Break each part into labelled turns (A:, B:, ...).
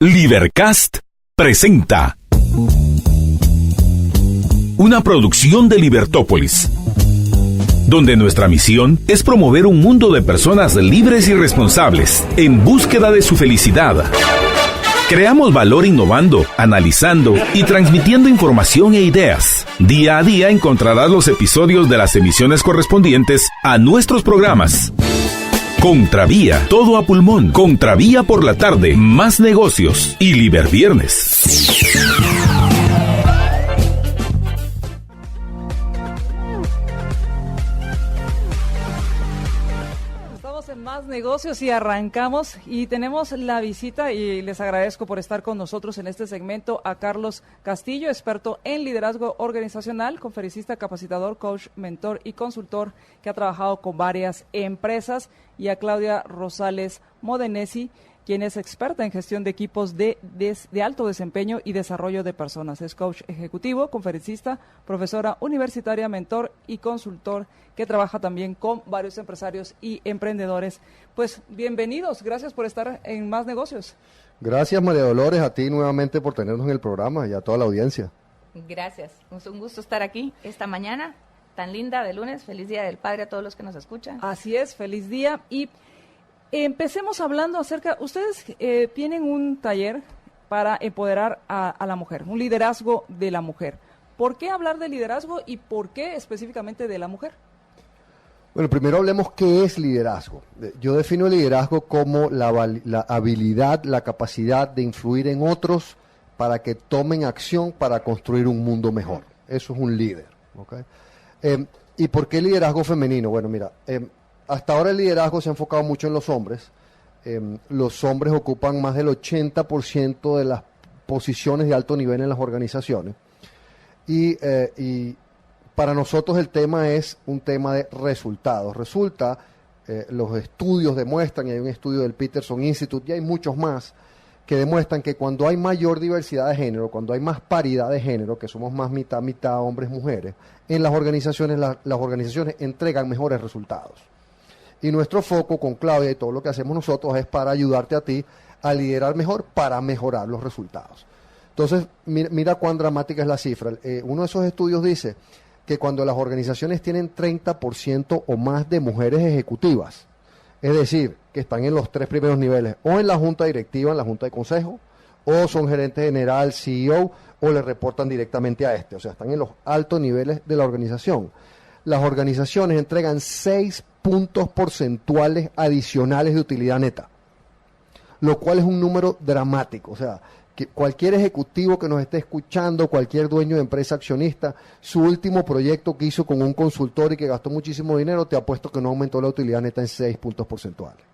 A: Lidercast presenta una producción de Libertópolis, donde nuestra misión es promover un mundo de personas libres y responsables en búsqueda de su felicidad. Creamos valor innovando, analizando y transmitiendo información e ideas. Día a día encontrarás los episodios de las emisiones correspondientes a nuestros programas. Contravía, todo a pulmón. Contravía por la tarde, más negocios y Liberviernes.
B: Estamos en Más Negocios y arrancamos y tenemos la visita y les agradezco por estar con nosotros en este segmento a Carlos Castillo, experto en liderazgo organizacional, conferencista, capacitador, coach, mentor y consultor que ha trabajado con varias empresas, y a Claudia Rosales Modenesi, quien es experta en gestión de equipos de alto desempeño y desarrollo de personas. Es coach ejecutivo, conferencista, profesora universitaria, mentor y consultor que trabaja también con varios empresarios y emprendedores. Pues bienvenidos, gracias por estar en Más Negocios.
C: Gracias, María Dolores, a ti nuevamente por tenernos en el programa y a toda la audiencia.
D: Gracias, es un gusto estar aquí esta mañana tan linda de lunes. Feliz Día del Padre a todos los que nos escuchan.
B: Así es, feliz día. Y empecemos hablando acerca, ustedes tienen un taller para empoderar a la mujer, un liderazgo de la mujer. ¿Por qué hablar de liderazgo y por qué específicamente de la mujer?
C: Bueno, primero hablemos qué es liderazgo. Yo defino el liderazgo como la habilidad, la capacidad de influir en otros para que tomen acción para construir un mundo mejor. Eso es un líder, ¿okay? ¿Y por qué liderazgo femenino? Bueno, mira, hasta ahora el liderazgo se ha enfocado mucho en los hombres. Los hombres ocupan más del 80% de las posiciones de alto nivel en las organizaciones. Y para nosotros el tema es un tema de resultados. Los estudios demuestran, y hay un estudio del Peterson Institute, y hay muchos más, que demuestran que cuando hay mayor diversidad de género, cuando hay más paridad de género, que somos más mitad, hombres, mujeres, en las organizaciones, las organizaciones entregan mejores resultados. Y nuestro foco con Claudia y todo lo que hacemos nosotros es para ayudarte a ti a liderar mejor, para mejorar los resultados. Entonces, mira cuán dramática es la cifra. Uno de esos estudios dice que cuando las organizaciones tienen 30% o más de mujeres ejecutivas, es decir, que están en los 3 primeros niveles, o en la junta directiva, en la junta de consejo, o son gerente general, CEO, o le reportan directamente a o sea, están en los altos niveles de la organización. Las organizaciones entregan 6 puntos porcentuales adicionales de utilidad neta, lo cual es un número dramático. O sea, que cualquier ejecutivo que nos esté escuchando, cualquier dueño de empresa accionista, su último proyecto que hizo con un consultor y que gastó muchísimo dinero, te apuesto que no aumentó la utilidad neta en 6 puntos porcentuales.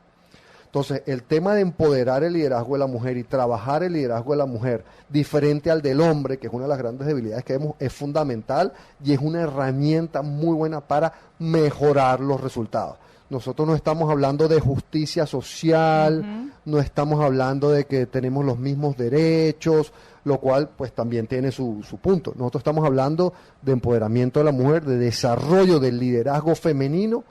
C: Entonces, el tema de empoderar el liderazgo de la mujer y trabajar el liderazgo de la mujer diferente al del hombre, que es una de las grandes debilidades que vemos, es fundamental y es una herramienta muy buena para mejorar los resultados. Nosotros no estamos hablando de justicia social, no estamos hablando de que tenemos los mismos derechos, lo cual pues también tiene su punto. Nosotros estamos hablando de empoderamiento de la mujer, de desarrollo del liderazgo femenino,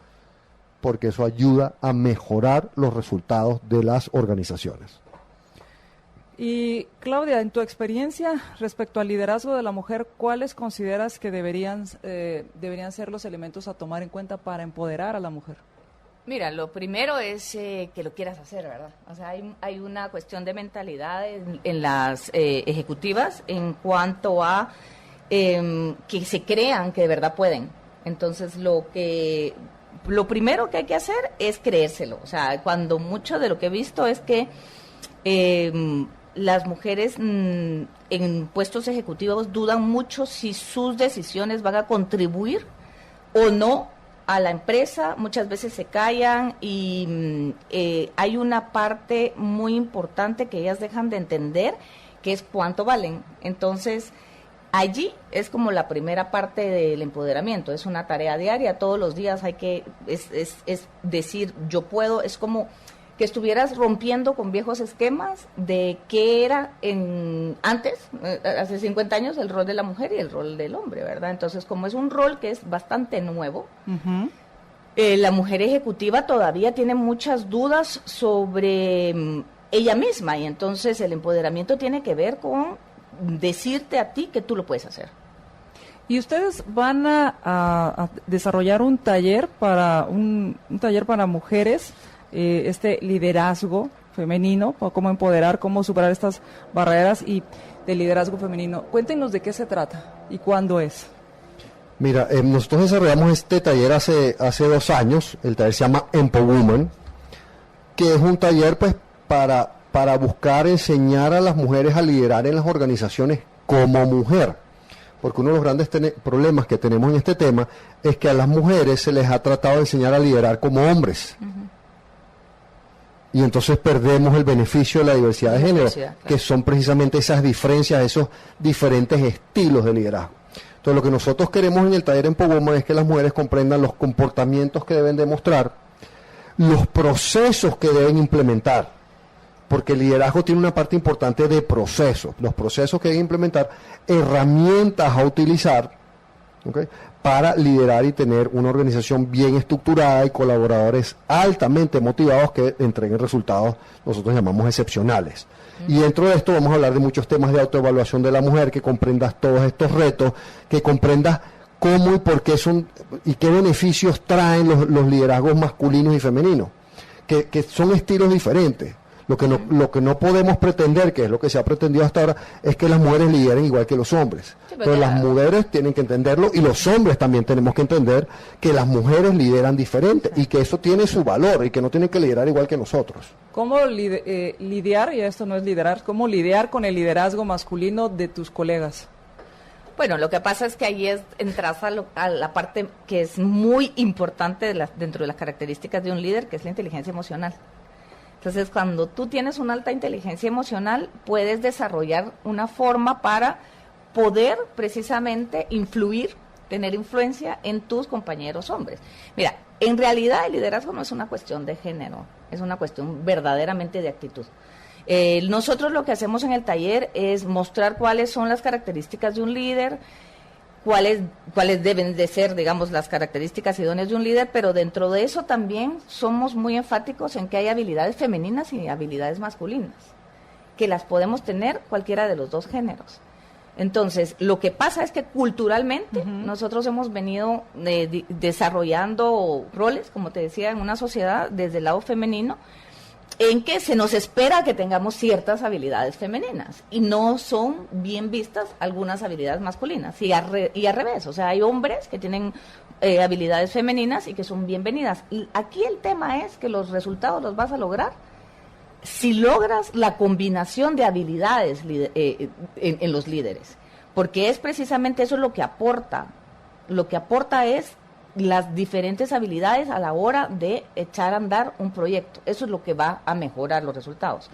C: porque eso ayuda a mejorar los resultados de las organizaciones.
B: Y Claudia, en tu experiencia respecto al liderazgo de la mujer, ¿cuáles consideras que deberían ser los elementos a tomar en cuenta para empoderar a la mujer?
D: Mira, lo primero es que lo quieras hacer, ¿verdad? O sea, hay una cuestión de mentalidad en las ejecutivas en cuanto a que se crean que de verdad pueden. Entonces, lo primero que hay que hacer es creérselo. O sea, cuando mucho de lo que he visto es que las mujeres en puestos ejecutivos dudan mucho si sus decisiones van a contribuir o no a la empresa. Muchas veces se callan y hay una parte muy importante que ellas dejan de entender, que es cuánto valen. Entonces, allí es como la primera parte del empoderamiento. Es una tarea diaria, todos los días es decir, yo puedo. Es como que estuvieras rompiendo con viejos esquemas de qué era antes, hace 50 años, el rol de la mujer y el rol del hombre, ¿verdad? Entonces, como es un rol que es bastante nuevo, la mujer ejecutiva todavía tiene muchas dudas sobre ella misma, y entonces el empoderamiento tiene que ver con decirte a ti que tú lo puedes hacer.
B: Y ustedes van a desarrollar un taller para mujeres, este liderazgo femenino, cómo empoderar, cómo superar estas barreras y de liderazgo femenino. Cuéntenos de qué se trata y cuándo es.
C: Mira, nosotros desarrollamos este taller hace 2 años. El taller se llama Empowoman, que es un taller pues para buscar enseñar a las mujeres a liderar en las organizaciones como mujer. Porque uno de los grandes problemas que tenemos en este tema es que a las mujeres se les ha tratado de enseñar a liderar como hombres. Uh-huh. Y entonces perdemos el beneficio de la diversidad de género, claro, que son precisamente esas diferencias, esos diferentes estilos de liderazgo. Entonces lo que nosotros queremos en el taller Empowoman es que las mujeres comprendan los comportamientos que deben demostrar, los procesos que deben implementar, porque el liderazgo tiene una parte importante de procesos, los procesos que deben implementar, herramientas a utilizar, ¿okay?, para liderar y tener una organización bien estructurada y colaboradores altamente motivados que entreguen resultados, nosotros llamamos excepcionales. Y dentro de esto vamos a hablar de muchos temas de autoevaluación de la mujer, que comprendas todos estos retos, que comprendas cómo y por qué son y qué beneficios traen los liderazgos masculinos y femeninos, que son estilos diferentes. Lo que no podemos pretender, que es lo que se ha pretendido hasta ahora, es que las mujeres lideren igual que los hombres. Sí, pero las mujeres tienen que entenderlo, y los hombres también tenemos que entender que las mujeres lideran diferente, y que eso tiene su valor, y que no tienen que liderar igual que nosotros.
B: ¿Cómo lidiar, y esto no es liderar, cómo lidiar con el liderazgo masculino de tus colegas?
D: Bueno, lo que pasa es que ahí entras a la parte que es muy importante dentro de las características de un líder, que es la inteligencia emocional. Entonces, cuando tú tienes una alta inteligencia emocional, puedes desarrollar una forma para poder precisamente influir, tener influencia en tus compañeros hombres. Mira, en realidad el liderazgo no es una cuestión de género, es una cuestión verdaderamente de actitud. Nosotros lo que hacemos en el taller es mostrar cuáles son las características de un líder, cuáles deben de ser, digamos, las características idóneas de un líder, pero dentro de eso también somos muy enfáticos en que hay habilidades femeninas y habilidades masculinas, que las podemos tener cualquiera de los dos géneros. Entonces, lo que pasa es que culturalmente nosotros hemos venido desarrollando roles, como te decía, en una sociedad desde el lado femenino, en que se nos espera que tengamos ciertas habilidades femeninas y no son bien vistas algunas habilidades masculinas, y al revés, o sea, hay hombres que tienen habilidades femeninas y que son bienvenidas. Y aquí el tema es que los resultados los vas a lograr si logras la combinación de habilidades en los líderes, porque es precisamente eso lo que aporta es las diferentes habilidades a la hora de echar a andar un proyecto. Eso es lo que va a mejorar los resultados.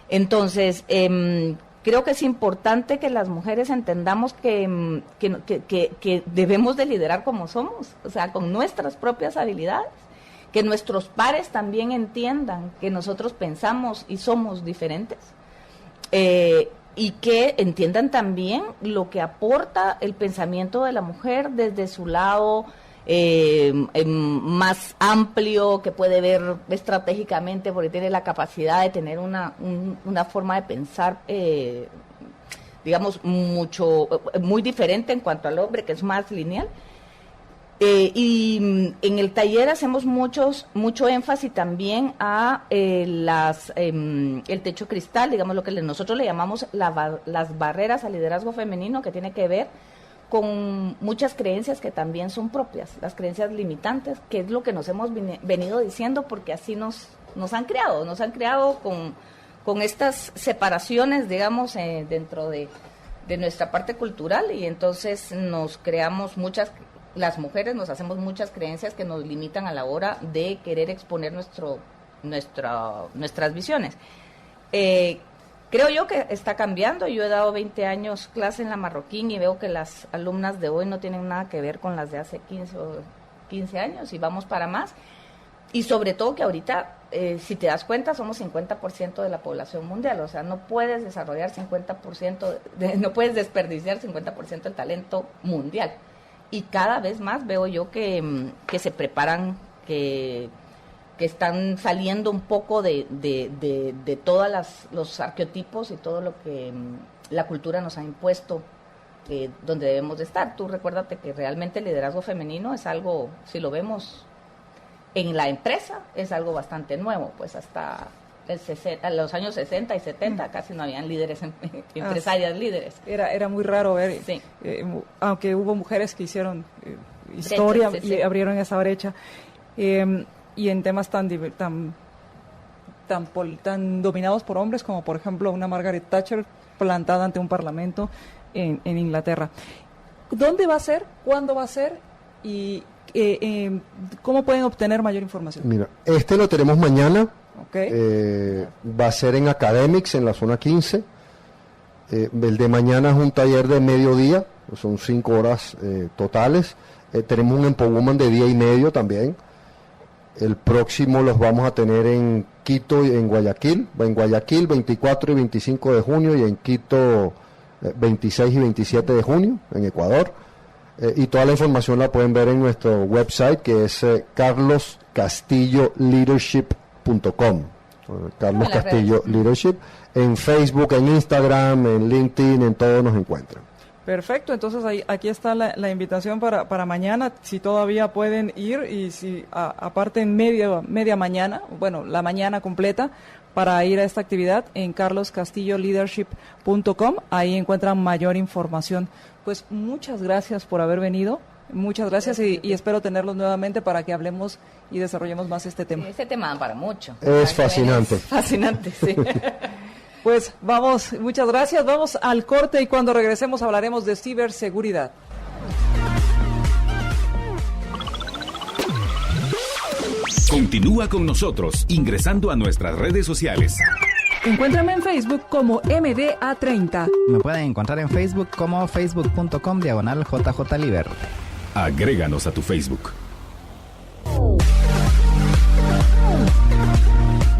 D: Entonces, creo que es importante que las mujeres entendamos que debemos de liderar como somos, o sea, con nuestras propias habilidades, que nuestros pares también entiendan que nosotros pensamos y somos diferentes, y que entiendan también lo que aporta el pensamiento de la mujer desde su lado más amplio, que puede ver estratégicamente, porque tiene la capacidad de tener una forma de pensar, digamos, muy diferente en cuanto al hombre, que es más lineal. Y en el taller hacemos mucho énfasis también a el techo cristal, digamos, lo que nosotros le llamamos las barreras al liderazgo femenino, que tiene que ver con muchas creencias que también son propias, las creencias limitantes, que es lo que nos hemos venido diciendo, porque así nos han creado con estas separaciones, digamos, dentro de nuestra parte cultural, y entonces las mujeres nos hacemos muchas creencias que nos limitan a la hora de querer exponer nuestras visiones. Creo yo que está cambiando. Yo he dado 20 años clase en la Marroquín y veo que las alumnas de hoy no tienen nada que ver con las de hace 15 años y vamos para más. Y sobre todo que ahorita, si te das cuenta, somos 50% de la población mundial. O sea, no puedes desarrollar 50%, no puedes desperdiciar 50% del talento mundial. Y cada vez más veo yo que se preparan, que que están saliendo un poco de todos los arqueotipos y todo lo que la cultura nos ha impuesto, donde debemos de estar. Tú recuérdate que realmente el liderazgo femenino es algo, si lo vemos en la empresa, es algo bastante nuevo, pues hasta los años 60 y 70 casi no habían líderes, empresarias líderes.
B: Era muy raro ver,
D: sí.
B: Aunque hubo mujeres que hicieron historia y abrieron esa brecha. Y en temas tan dominados por hombres como por ejemplo una Margaret Thatcher plantada ante un parlamento en Inglaterra. ¿Dónde va a ser? ¿Cuándo va a ser? Y ¿cómo pueden obtener mayor información?
C: Mira, lo tenemos mañana.
B: Okay.
C: Va a ser en Academics, en la zona 15. El de mañana es un taller de mediodía, son 5 horas totales. Tenemos un Empowoman de día y medio también. El próximo los vamos a tener en Quito y en Guayaquil. En Guayaquil 24 y 25 de junio y en Quito 26 y 27 de junio en Ecuador. Y toda la información la pueden ver en nuestro website, que es carloscastilloleadership.com. Carlos Castillo Leadership. En Facebook, en Instagram, en LinkedIn, en todo nos encuentran.
B: Perfecto, entonces aquí está la invitación para mañana, si todavía pueden ir, y si aparte en media mañana, bueno, la mañana completa, para ir a esta actividad en carloscastilloleadership.com, ahí encuentran mayor información. Pues muchas gracias por haber venido, muchas gracias y espero tenerlos nuevamente para que hablemos y desarrollemos más este tema.
D: Sí, este tema da para mucho.
C: Es fascinante.
D: Es fascinante, sí.
B: Pues vamos, muchas gracias, vamos al corte y cuando regresemos hablaremos de ciberseguridad.
A: Continúa con nosotros ingresando a nuestras redes sociales.
B: Encuéntrame en Facebook como MDA30.
E: Me pueden encontrar en Facebook como facebook.com/JJLiber.
A: Agréganos a tu Facebook.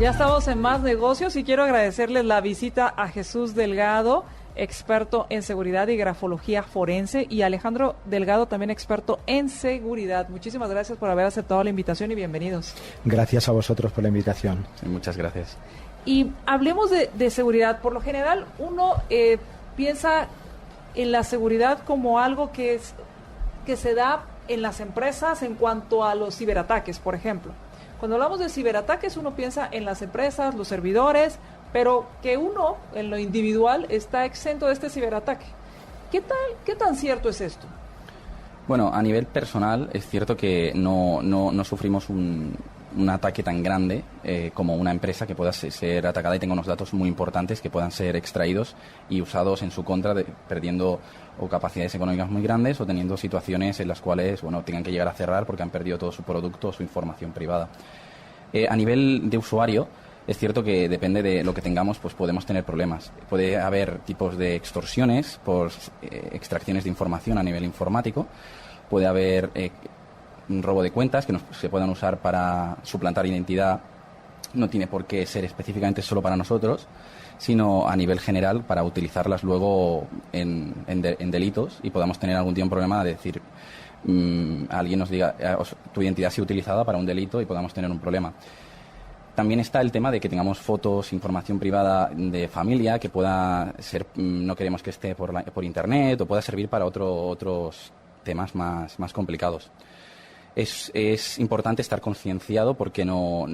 B: Ya estamos en Más Negocios y quiero agradecerles la visita a Jesús Delgado, experto en seguridad y grafología forense, y Alejandro Delgado, también experto en seguridad. Muchísimas gracias por haber aceptado la invitación y bienvenidos.
F: Gracias a vosotros por la invitación.
G: Sí, muchas gracias.
B: Y hablemos de seguridad. Por lo general, uno piensa en la seguridad como algo que se da en las empresas en cuanto a los ciberataques, por ejemplo. Cuando hablamos de ciberataques, uno piensa en las empresas, los servidores, pero que uno, en lo individual, está exento de este ciberataque. ¿Qué tan cierto es esto?
G: Bueno, a nivel personal es cierto que no sufrimos un ataque tan grande como una empresa que pueda ser atacada y tenga unos datos muy importantes que puedan ser extraídos y usados en su contra, perdiendo o capacidades económicas muy grandes o teniendo situaciones en las cuales tengan que llegar a cerrar porque han perdido todo su producto o su información privada. A nivel de usuario, es cierto que depende de lo que tengamos, pues podemos tener problemas. Puede haber tipos de extorsiones por extracciones de información a nivel informático, puede haber un robo de cuentas que se puedan usar para suplantar identidad. No tiene por qué ser específicamente solo para nosotros, sino a nivel general para utilizarlas luego en delitos y podamos tener algún tipo de problema de decir alguien nos diga tu identidad ha sido utilizada para un delito y podamos tener un problema. También está el tema de que tengamos fotos, información privada de familia que pueda ser, no queremos que esté por internet o pueda servir para otros temas más complicados. Es importante estar concienciado porque no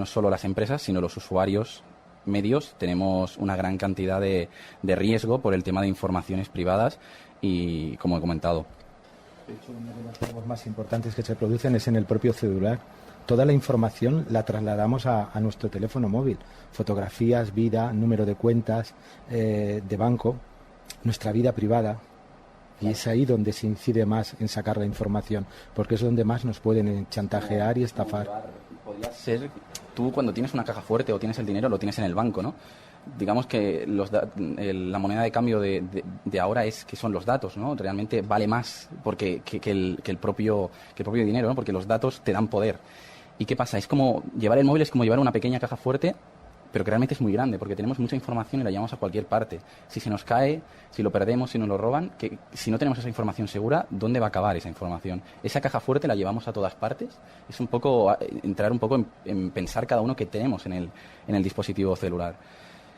G: solo las empresas, sino los usuarios medios tenemos una gran cantidad de riesgo por el tema de informaciones privadas y, como he comentado.
F: De hecho, una de las formas más importantes que se producen es en el propio celular. Toda la información la trasladamos a nuestro teléfono móvil. Fotografías, vida, número de cuentas, de banco, nuestra vida privada. Y es ahí donde se incide más en sacar la información, porque es donde más nos pueden chantajear y estafar.
G: Podría ser, tú cuando tienes una caja fuerte o tienes el dinero, lo tienes en el banco, ¿no? Digamos que la moneda de cambio de ahora son los datos, ¿no? Realmente vale más que el propio dinero, ¿no? Porque los datos te dan poder. ¿Y qué pasa? Es como llevar el móvil, es como llevar una pequeña caja fuerte, pero que realmente es muy grande, porque tenemos mucha información y la llevamos a cualquier parte. Si se nos cae, si lo perdemos, si nos lo roban, que si no tenemos esa información segura, ¿dónde va a acabar esa información? Esa caja fuerte la llevamos a todas partes. Es un poco entrar un poco en pensar cada uno que tenemos en el dispositivo celular.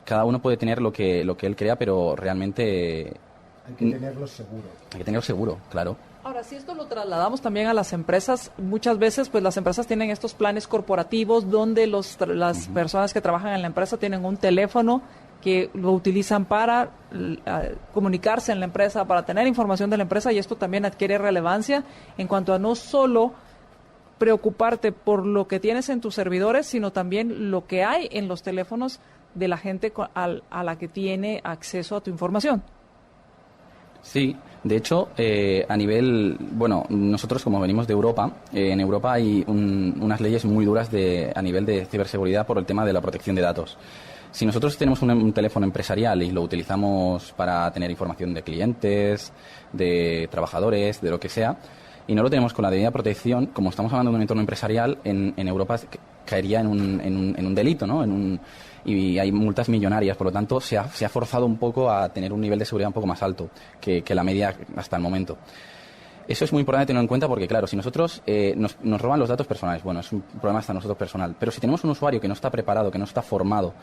G: Cada uno puede tener lo que él crea, pero realmente
F: hay que tenerlo seguro.
G: Hay que tenerlo seguro, claro.
B: Ahora, si esto lo trasladamos también a las empresas, muchas veces pues las empresas tienen estos planes corporativos donde las personas que trabajan en la empresa tienen un teléfono que lo utilizan para comunicarse en la empresa, para tener información de la empresa, y esto también adquiere relevancia en cuanto a no solo preocuparte por lo que tienes en tus servidores, sino también lo que hay en los teléfonos de la gente a la que tiene acceso a tu información.
G: Sí, de hecho, a nivel, bueno, nosotros como venimos de Europa, en Europa hay unas leyes muy duras a nivel de ciberseguridad por el tema de la protección de datos. Si nosotros tenemos un teléfono empresarial y lo utilizamos para tener información de clientes, de trabajadores, de lo que sea, y no lo tenemos con la debida protección, como estamos hablando de un entorno empresarial, en Europa caería en un delito, ¿no? Y hay multas millonarias, por lo tanto se ha forzado un poco a tener un nivel de seguridad un poco más alto que la media hasta el momento. Eso es muy importante tenerlo en cuenta porque, claro, si nosotros nos roban los datos personales, bueno, es un problema hasta nosotros personal, pero si tenemos un usuario que no está preparado, que no está formado,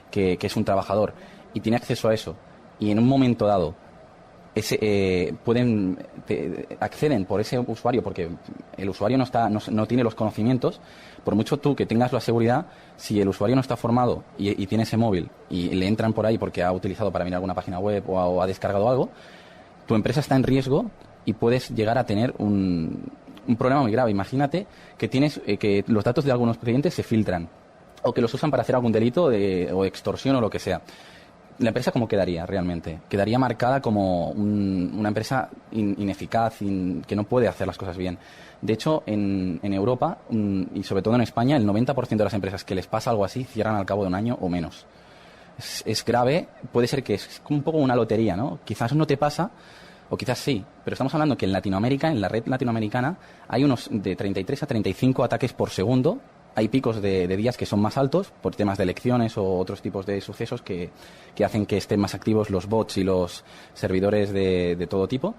G: que es un trabajador y tiene acceso a eso, y en un momento dado acceden por ese usuario porque el usuario no tiene los conocimientos, por mucho tú que tengas la seguridad, si el usuario no está formado y tiene ese móvil y le entran por ahí porque ha utilizado para mirar alguna página web o ha descargado algo, tu empresa está en riesgo y puedes llegar a tener un problema muy grave. Imagínate que que los datos de algunos clientes se filtran o que los usan para hacer algún delito o extorsión o lo que sea. ¿La empresa cómo quedaría realmente? Quedaría marcada como una empresa ineficaz, que no puede hacer las cosas bien. De hecho, en Europa y sobre todo en España, el 90% de las empresas que les pasa algo así cierran al cabo de un año o menos. Es grave, puede ser que es un poco una lotería, ¿no? Quizás no te pasa, o quizás sí, pero estamos hablando que en Latinoamérica, en la red latinoamericana, hay unos de 33 a 35 ataques por segundo. Hay picos de días que son más altos por temas de elecciones o otros tipos de sucesos que hacen que estén más activos los bots y los servidores de todo tipo.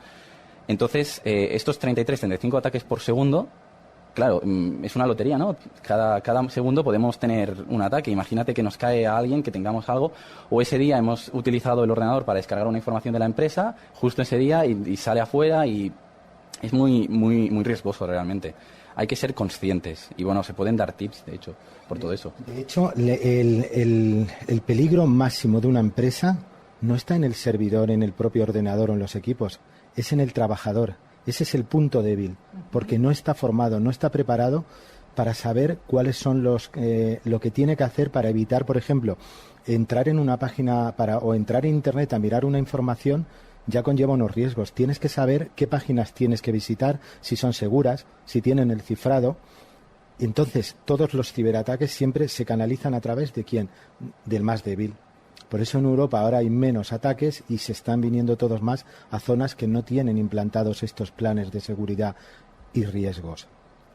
G: Entonces, estos 33-35 ataques por segundo, claro, es una lotería, ¿no? Cada segundo podemos tener un ataque. Imagínate que nos cae a alguien, que tengamos algo, o ese día hemos utilizado el ordenador para descargar una información de la empresa, justo ese día, y sale afuera, y es muy, muy, muy riesgoso realmente. Hay que ser conscientes y, bueno, se pueden dar tips, de hecho, por todo eso.
F: De hecho, el peligro máximo de una empresa no está en el servidor, en el propio ordenador o en los equipos, es en el trabajador. Ese es el punto débil, porque no está formado, no está preparado para saber cuáles son lo que tiene que hacer para evitar, por ejemplo, entrar en una página o entrar en Internet a mirar una información. Ya conlleva unos riesgos. Tienes que saber qué páginas tienes que visitar, si son seguras, si tienen el cifrado. Entonces, todos los ciberataques siempre se canalizan a través de ¿quién? Del más débil. Por eso en Europa ahora hay menos ataques y se están viniendo todos más a zonas que no tienen implantados estos planes de seguridad y riesgos.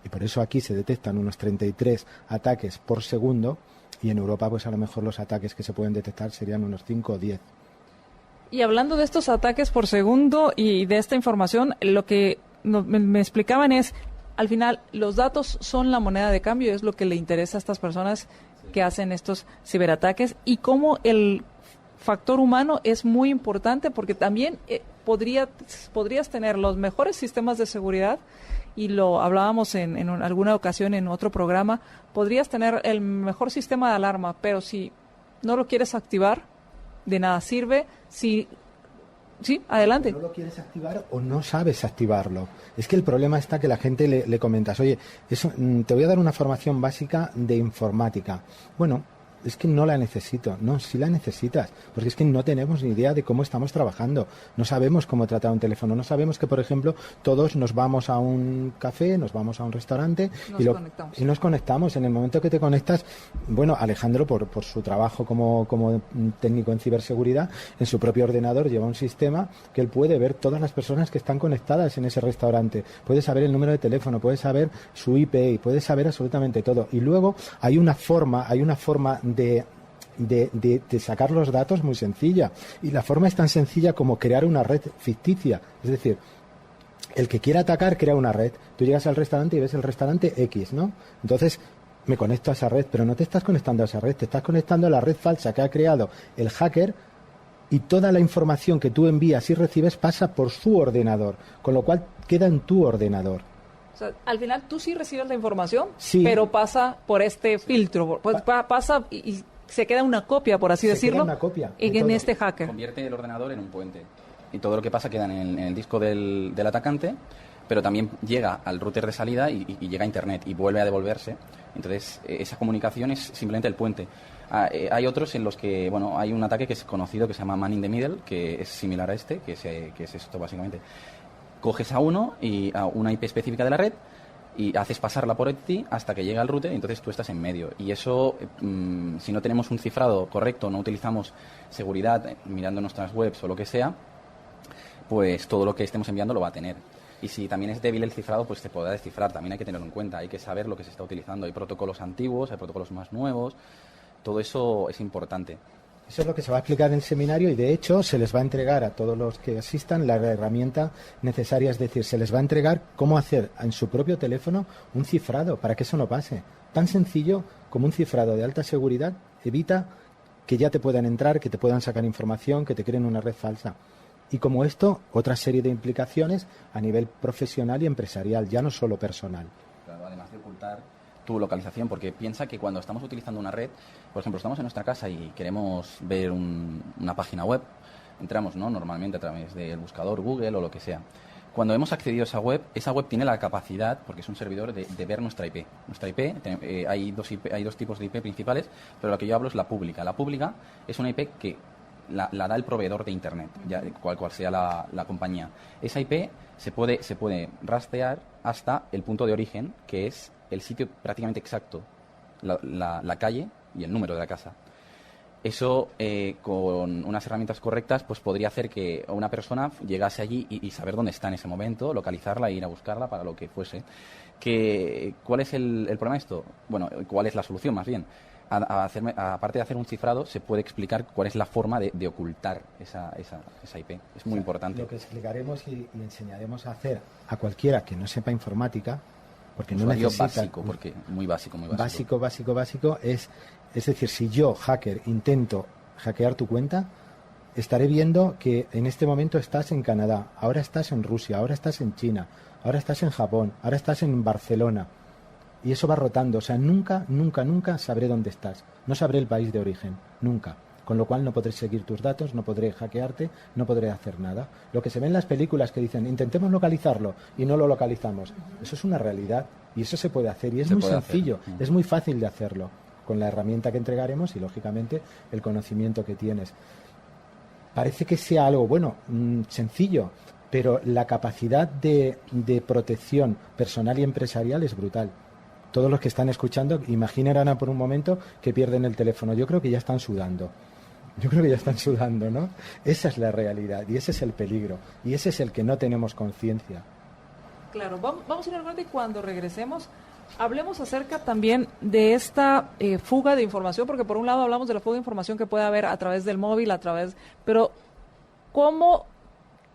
F: Y por eso aquí se detectan unos 33 ataques por segundo y en Europa pues a lo mejor los ataques que se pueden detectar serían unos 5 o 10.
B: Y hablando de estos ataques por segundo y de esta información, lo que me explicaban es, al final, los datos son la moneda de cambio, es lo que le interesa a estas personas que hacen estos ciberataques, y cómo el factor humano es muy importante, porque también podrías tener los mejores sistemas de seguridad, y lo hablábamos en alguna ocasión en otro programa, podrías tener el mejor sistema de alarma, pero si no lo quieres activar, de nada sirve. Sí, adelante.
F: No lo quieres activar o no sabes activarlo. Es que el problema está que la gente le comentas, oye, te voy a dar una formación básica de informática. Bueno, es que no la necesito. No, sí la necesitas, porque es que no tenemos ni idea de cómo estamos trabajando. No sabemos cómo tratar un teléfono. No sabemos que, por ejemplo, todos nos vamos a un café, nos vamos a un restaurante y nos conectamos. En el momento que te conectas, bueno, Alejandro, por su trabajo como técnico en ciberseguridad, en su propio ordenador lleva un sistema que él puede ver todas las personas que están conectadas en ese restaurante. Puede saber el número de teléfono, puede saber su IP y puede saber absolutamente todo. Y luego hay una forma de de sacar los datos muy sencilla. Y la forma es tan sencilla como crear una red ficticia. Es decir, el que quiera atacar crea una red. Tú llegas al restaurante y ves el restaurante X, ¿no? Entonces me conecto a esa red, pero no te estás conectando a esa red, te estás conectando a la red falsa que ha creado el hacker, y toda la información que tú envías y recibes pasa por su ordenador, con lo cual queda en tu ordenador.
B: O sea, al final tú sí recibes la información,
F: sí,
B: pero pasa por este filtro, pues pasa y se queda una copia, por así decirlo,
F: una copia
B: en este hacker.
G: Convierte el ordenador en un puente. Y todo lo que pasa queda en el disco del atacante, pero también llega al router de salida y llega a Internet y vuelve a devolverse. Entonces, esa comunicación es simplemente el puente. Hay otros en los que, bueno, hay un ataque que es conocido que se llama Man in the Middle, que es similar a este, que es esto básicamente. Coges a uno y a una IP específica de la red y haces pasarla por ti hasta que llega al router y entonces tú estás en medio. Y eso, si no tenemos un cifrado correcto, no utilizamos seguridad mirando nuestras webs o lo que sea, pues todo lo que estemos enviando lo va a tener. Y si también es débil el cifrado, pues se podrá descifrar. También hay que tenerlo en cuenta, hay que saber lo que se está utilizando. Hay protocolos antiguos, hay protocolos más nuevos, todo eso es importante.
F: Eso es lo que se va a explicar en el seminario y, de hecho, se les va a entregar a todos los que asistan la herramienta necesaria. Es decir, se les va a entregar cómo hacer en su propio teléfono un cifrado para que eso no pase. Tan sencillo como un cifrado de alta seguridad evita que ya te puedan entrar, que te puedan sacar información, que te creen una red falsa. Y como esto, otra serie de implicaciones a nivel profesional y empresarial, ya no solo personal.
G: Claro, además de ocultar tu localización, porque piensa que cuando estamos utilizando una red, por ejemplo, estamos en nuestra casa y queremos ver una página web, entramos, ¿no?, normalmente a través del buscador Google o lo que sea. Cuando hemos accedido a esa web tiene la capacidad, porque es un servidor, de ver nuestra IP. Nuestra IP, hay dos tipos de IP principales, pero lo que yo hablo es la pública. La pública es una IP que la da el proveedor de Internet, ya cual sea la compañía. Esa IP se puede rastrear hasta el punto de origen, que es el sitio prácticamente exacto, la calle y el número de la casa. Eso, con unas herramientas correctas, pues podría hacer que una persona llegase allí y saber dónde está en ese momento, localizarla e ir a buscarla para lo que fuese. ¿Cuál es el problema de esto? Bueno, ¿cuál es la solución, más bien? Aparte de hacer un cifrado, se puede explicar cuál es la forma de ocultar esa IP. Es muy importante.
F: Lo que explicaremos y enseñaremos a hacer a cualquiera que no sepa informática, porque no
G: usuario
F: necesita...
G: básico, porque muy básico.
F: Básico es decir, si yo, hacker, intento hackear tu cuenta, estaré viendo que en este momento estás en Canadá, ahora estás en Rusia, ahora estás en China, ahora estás en Japón, ahora estás en Barcelona. Y eso va rotando, o sea, nunca sabré dónde estás, no sabré el país de origen, nunca. Con lo cual no podré seguir tus datos, no podré hackearte, no podré hacer nada. Lo que se ve en las películas que dicen, intentemos localizarlo y no lo localizamos, eso es una realidad y eso se puede hacer y es muy sencillo, es muy fácil de hacerlo, con la herramienta que entregaremos y, lógicamente, el conocimiento que tienes. Parece que sea algo, sencillo, pero la capacidad de protección personal y empresarial es brutal. Todos los que están escuchando, imaginarán por un momento que pierden el teléfono. Yo creo que ya están sudando. ¿No? Esa es la realidad y ese es el peligro y ese es el que no tenemos conciencia.
B: Claro, vamos a ir al corte y cuando regresemos hablemos acerca también de esta fuga de información, porque por un lado hablamos de la fuga de información que puede haber a través del móvil, pero ¿cómo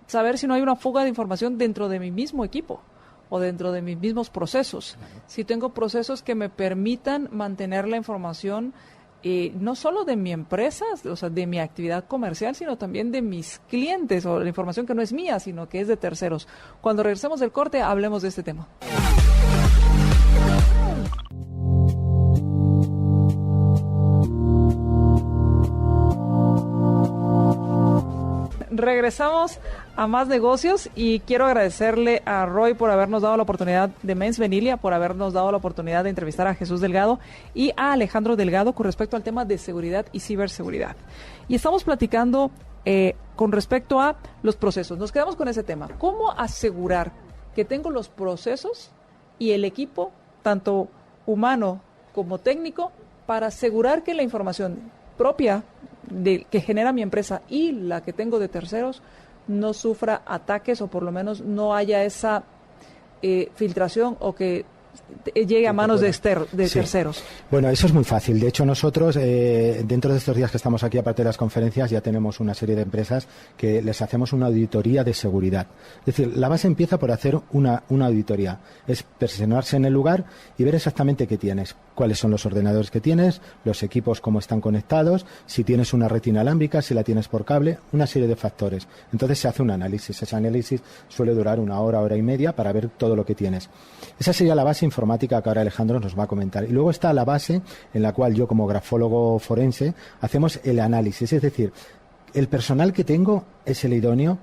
B: saber si no hay una fuga de información dentro de mi mismo equipo o dentro de mis mismos procesos? Si tengo procesos que me permitan mantener la información no solo de mi empresa, o sea, de mi actividad comercial, sino también de mis clientes, o la información que no es mía, sino que es de terceros. Cuando regresemos del corte, hablemos de este tema. Regresamos a Más Negocios y quiero agradecerle a Roy por habernos dado la oportunidad de Mens Venilia, por habernos dado la oportunidad de entrevistar a Jesús Delgado y a Alejandro Delgado con respecto al tema de seguridad y ciberseguridad. Y estamos platicando con respecto a los procesos. Nos quedamos con ese tema. ¿Cómo asegurar que tengo los procesos y el equipo, tanto humano como técnico, para asegurar que la información propia que genera mi empresa y la que tengo de terceros no sufra ataques, o por lo menos no haya esa filtración, o que llegue a manos de
F: Sí.
B: terceros?
F: Bueno, eso es muy fácil. De hecho, nosotros, dentro de estos días que estamos aquí, aparte de las conferencias, ya tenemos una serie de empresas que les hacemos una auditoría de seguridad. Es decir, la base empieza por hacer una auditoría. Es personarse en el lugar y ver exactamente qué tienes, cuáles son los ordenadores que tienes, los equipos cómo están conectados, si tienes una red inalámbrica, si la tienes por cable, una serie de factores. Entonces se hace un análisis. Ese análisis suele durar 1 hora, hora y media para ver todo lo que tienes. Esa sería la base informática que ahora Alejandro nos va a comentar. Y luego está la base en la cual yo, como grafólogo forense, hacemos el análisis. Es decir, el personal que tengo es el idóneo,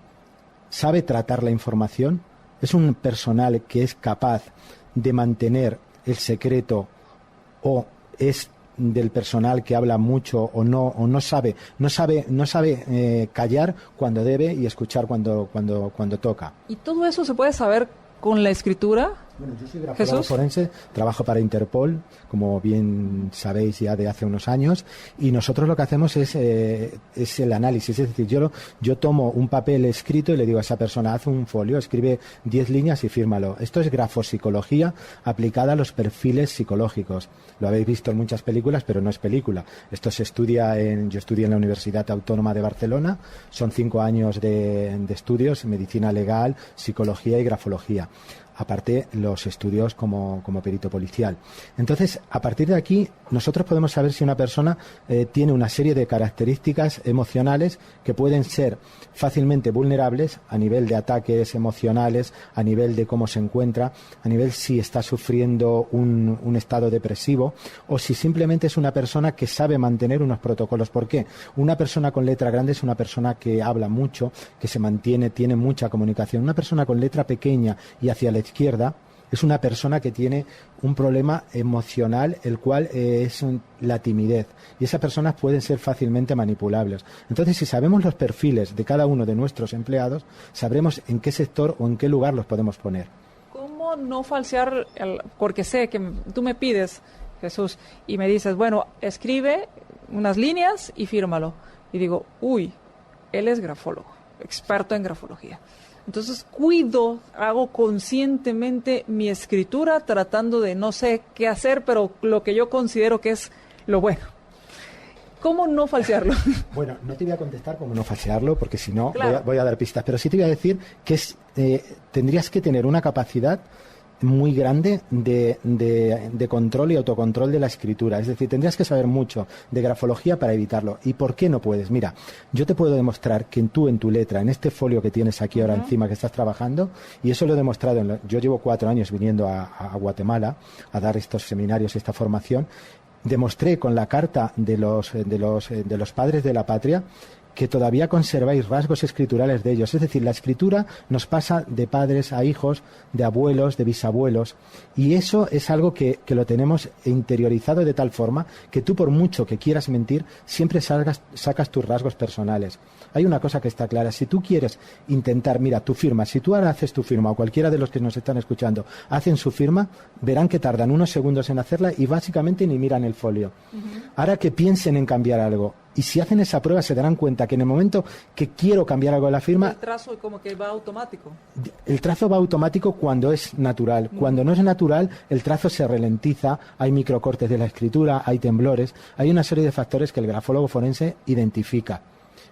F: sabe tratar la información, es un personal que es capaz de mantener el secreto, o es del personal que habla mucho o no sabe callar cuando debe y escuchar cuando toca.
B: ¿Y todo eso se puede saber con la escritura?
F: Bueno, yo soy grafólogo forense, trabajo para Interpol, como bien sabéis ya de hace unos años, y nosotros lo que hacemos es el análisis. Es decir, yo tomo un papel escrito y le digo a esa persona, haz un folio, escribe 10 líneas y fírmalo. Esto es grafopsicología aplicada a los perfiles psicológicos. Lo habéis visto en muchas películas, pero no es película. Esto se estudia yo estudié en la Universidad Autónoma de Barcelona, son 5 años de estudios, medicina legal, psicología y grafología. Aparte los estudios como perito policial. Entonces, a partir de aquí, nosotros podemos saber si una persona tiene una serie de características emocionales que pueden ser fácilmente vulnerables a nivel de ataques emocionales, a nivel de cómo se encuentra, a nivel si está sufriendo un estado depresivo, o si simplemente es una persona que sabe mantener unos protocolos. ¿Por qué? Una persona con letra grande es una persona que habla mucho, que se mantiene, tiene mucha comunicación. Una persona con letra pequeña y hacia la izquierda es una persona que tiene un problema emocional, el cual es la timidez, y esas personas pueden ser fácilmente manipulables. Entonces, si sabemos los perfiles de cada uno de nuestros empleados, sabremos en qué sector o en qué lugar los podemos poner.
B: ¿Cómo no falsear? Porque sé que tú me pides, Jesús, y me dices, bueno, escribe unas líneas y fírmalo. Y digo, uy, él es grafólogo, experto en grafología. Entonces hago conscientemente mi escritura tratando de no sé qué hacer, pero lo que yo considero que es lo bueno. ¿Cómo no falsearlo? Bueno,
F: no te voy a contestar cómo no falsearlo, porque si no
B: claro,
F: voy a dar pistas, pero sí te voy a decir que tendrías que tener una capacidad muy grande de control y autocontrol de la escritura. Es decir, tendrías que saber mucho de grafología para evitarlo. ¿Y por qué no puedes? Mira, yo te puedo demostrar que en tu letra, en este folio que tienes aquí ahora encima que estás trabajando, y eso lo he demostrado, yo llevo 4 años viniendo a Guatemala a dar estos seminarios, esta formación, demostré con la carta de los padres de la patria que todavía conserváis rasgos escriturales de ellos. Es decir, la escritura nos pasa de padres a hijos, de abuelos, de bisabuelos, y eso es algo que lo tenemos interiorizado de tal forma que tú, por mucho que quieras mentir, siempre sacas tus rasgos personales. Hay una cosa que está clara: si tú quieres intentar, mira, tu firma, si tú ahora haces tu firma, o cualquiera de los que nos están escuchando hacen su firma, verán que tardan unos segundos en hacerla y básicamente ni miran el folio. Ahora que piensen en cambiar algo, y si hacen esa prueba se darán cuenta que en el momento que quiero cambiar algo de la firma...
B: El trazo como que va automático.
F: El trazo va automático cuando es natural. Cuando no es natural, el trazo se ralentiza, hay microcortes de la escritura, hay temblores, hay una serie de factores que el grafólogo forense identifica.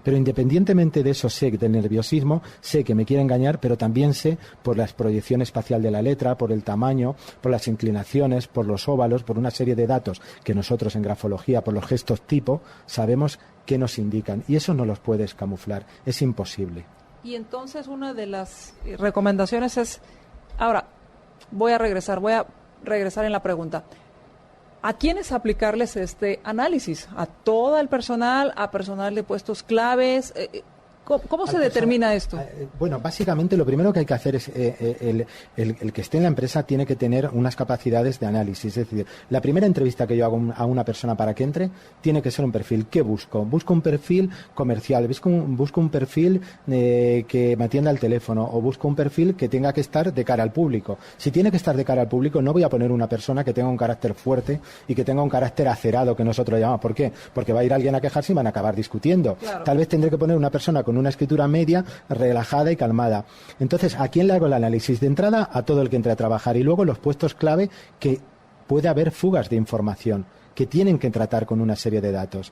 F: Pero independientemente de eso, sé del nerviosismo, sé que me quiere engañar, pero también sé por la proyección espacial de la letra, por el tamaño, por las inclinaciones, por los óvalos, por una serie de datos que nosotros en grafología, por los gestos tipo, sabemos que nos indican. Y eso no los puedes camuflar, es imposible.
B: Y entonces una de las recomendaciones es, ahora, voy a regresar en la pregunta. ¿A quiénes aplicarles este análisis? ¿A todo el personal? ¿A personal de puestos claves? ¿Cómo se determina esto?
F: Bueno, básicamente lo primero que hay que hacer es el que esté en la empresa tiene que tener unas capacidades de análisis. Es decir, la primera entrevista que yo hago a una persona para que entre tiene que ser un perfil. ¿Qué busco? Busco un perfil comercial, busco un perfil que me atienda al teléfono, o busco un perfil que tenga que estar de cara al público. Si tiene que estar de cara al público, no voy a poner una persona que tenga un carácter fuerte y que tenga un carácter acerado, que nosotros llamamos. ¿Por qué? Porque va a ir alguien a quejarse y van a acabar discutiendo. Claro. Tal vez tendré que poner una persona con con una escritura media, relajada y calmada. Entonces, ¿a quién le hago el análisis? De entrada, a todo el que entre a trabajar, y luego los puestos clave que puede haber fugas de información que tienen que tratar con una serie de datos.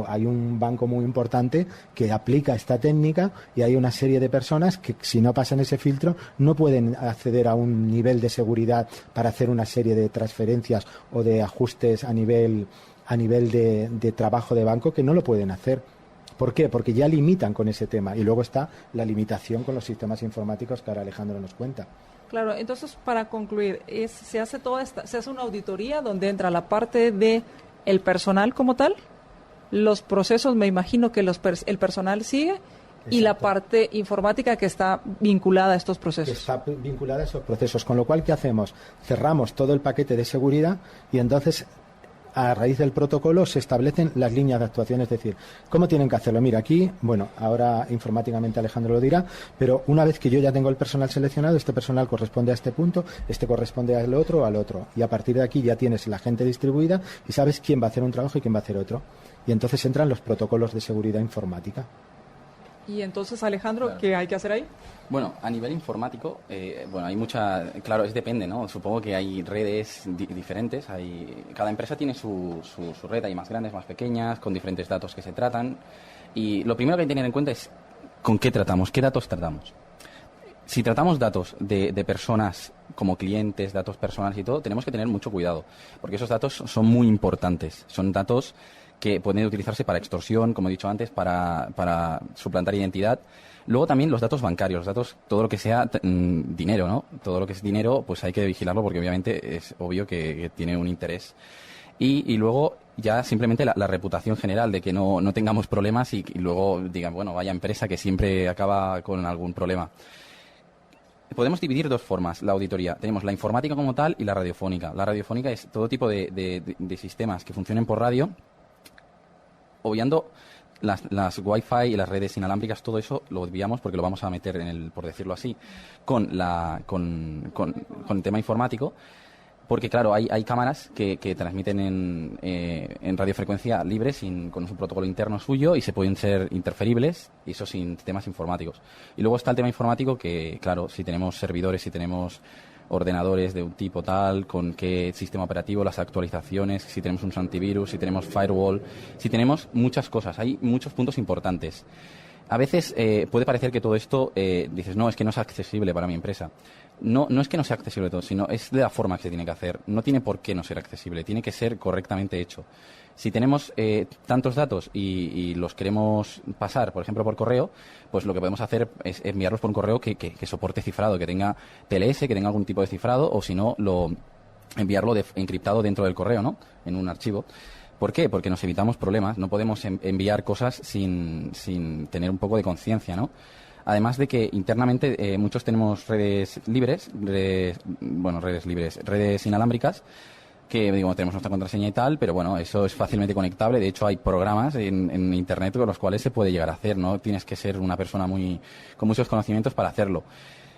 F: Hay un banco muy importante que aplica esta técnica y hay una serie de personas que, si no pasan ese filtro, no pueden acceder a un nivel de seguridad para hacer una serie de transferencias o de ajustes a nivel de trabajo de banco, que no lo pueden hacer. ¿Por qué? Porque ya limitan con ese tema. Y luego está la limitación con los sistemas informáticos que ahora Alejandro nos cuenta.
B: Claro, entonces, para concluir, se hace una auditoría donde entra la parte de el personal como tal, los procesos, me imagino que el personal sigue. Exacto. Y la parte informática que está vinculada a estos procesos.
F: Está vinculada a esos procesos, con lo cual, ¿qué hacemos? Cerramos todo el paquete de seguridad y entonces, a raíz del protocolo, se establecen las líneas de actuación, es decir, ¿cómo tienen que hacerlo? Mira, aquí, bueno, ahora informáticamente Alejandro lo dirá, pero una vez que yo ya tengo el personal seleccionado, este personal corresponde a este punto, este corresponde al otro, y a partir de aquí ya tienes la gente distribuida y sabes quién va a hacer un trabajo y quién va a hacer otro. Y entonces entran los protocolos de seguridad informática.
B: Y entonces, Alejandro, claro, ¿qué hay que hacer ahí?
G: Bueno, a nivel informático, hay claro, depende, ¿no? Supongo que hay redes diferentes, cada empresa tiene su red, hay más grandes, más pequeñas, con diferentes datos que se tratan. Y lo primero que hay que tener en cuenta es con qué tratamos, qué datos tratamos. Si tratamos datos de personas como clientes, datos personales y todo, tenemos que tener mucho cuidado, porque esos datos son muy importantes, son datos que pueden utilizarse para extorsión, como he dicho antes, para suplantar identidad. Luego también los datos bancarios, los datos, todo lo que sea dinero, ¿no? Todo lo que es dinero, pues hay que vigilarlo porque obviamente es obvio que tiene un interés. Y luego ya simplemente la reputación general de que no tengamos problemas y luego digan, bueno, vaya empresa que siempre acaba con algún problema. Podemos dividir dos formas la auditoría. Tenemos la informática como tal y la radiofónica. La radiofónica es todo tipo de sistemas que funcionen por radio, obviando las Wi-Fi y las redes inalámbricas. Todo eso lo obviamos porque lo vamos a meter por decirlo así, con el tema informático. Porque, claro, hay cámaras que transmiten en radiofrecuencia libre con su protocolo interno suyo y se pueden ser interferibles, y eso sin temas informáticos. Y luego está el tema informático que, claro, si tenemos servidores, si tenemos ordenadores de un tipo tal, con qué sistema operativo, las actualizaciones, si tenemos un antivirus, si tenemos firewall, si tenemos muchas cosas. Hay muchos puntos importantes. A veces puede parecer que todo esto, dices, no, es que no es accesible para mi empresa. No es que no sea accesible todo, sino es de la forma que se tiene que hacer. No tiene por qué no ser accesible, tiene que ser correctamente hecho. Si tenemos tantos datos y los queremos pasar, por ejemplo, por correo, pues lo que podemos hacer es enviarlos por un correo que soporte cifrado, que tenga TLS, que tenga algún tipo de cifrado, o si no, enviarlo encriptado dentro del correo, ¿no? En un archivo. ¿Por qué? Porque nos evitamos problemas. No podemos enviar cosas sin tener un poco de conciencia, ¿no? Además de que internamente muchos tenemos redes inalámbricas, que tenemos nuestra contraseña y tal, pero bueno, eso es fácilmente conectable. De hecho, hay programas en Internet con los cuales se puede llegar a hacer. No tienes que ser una persona con muchos conocimientos para hacerlo.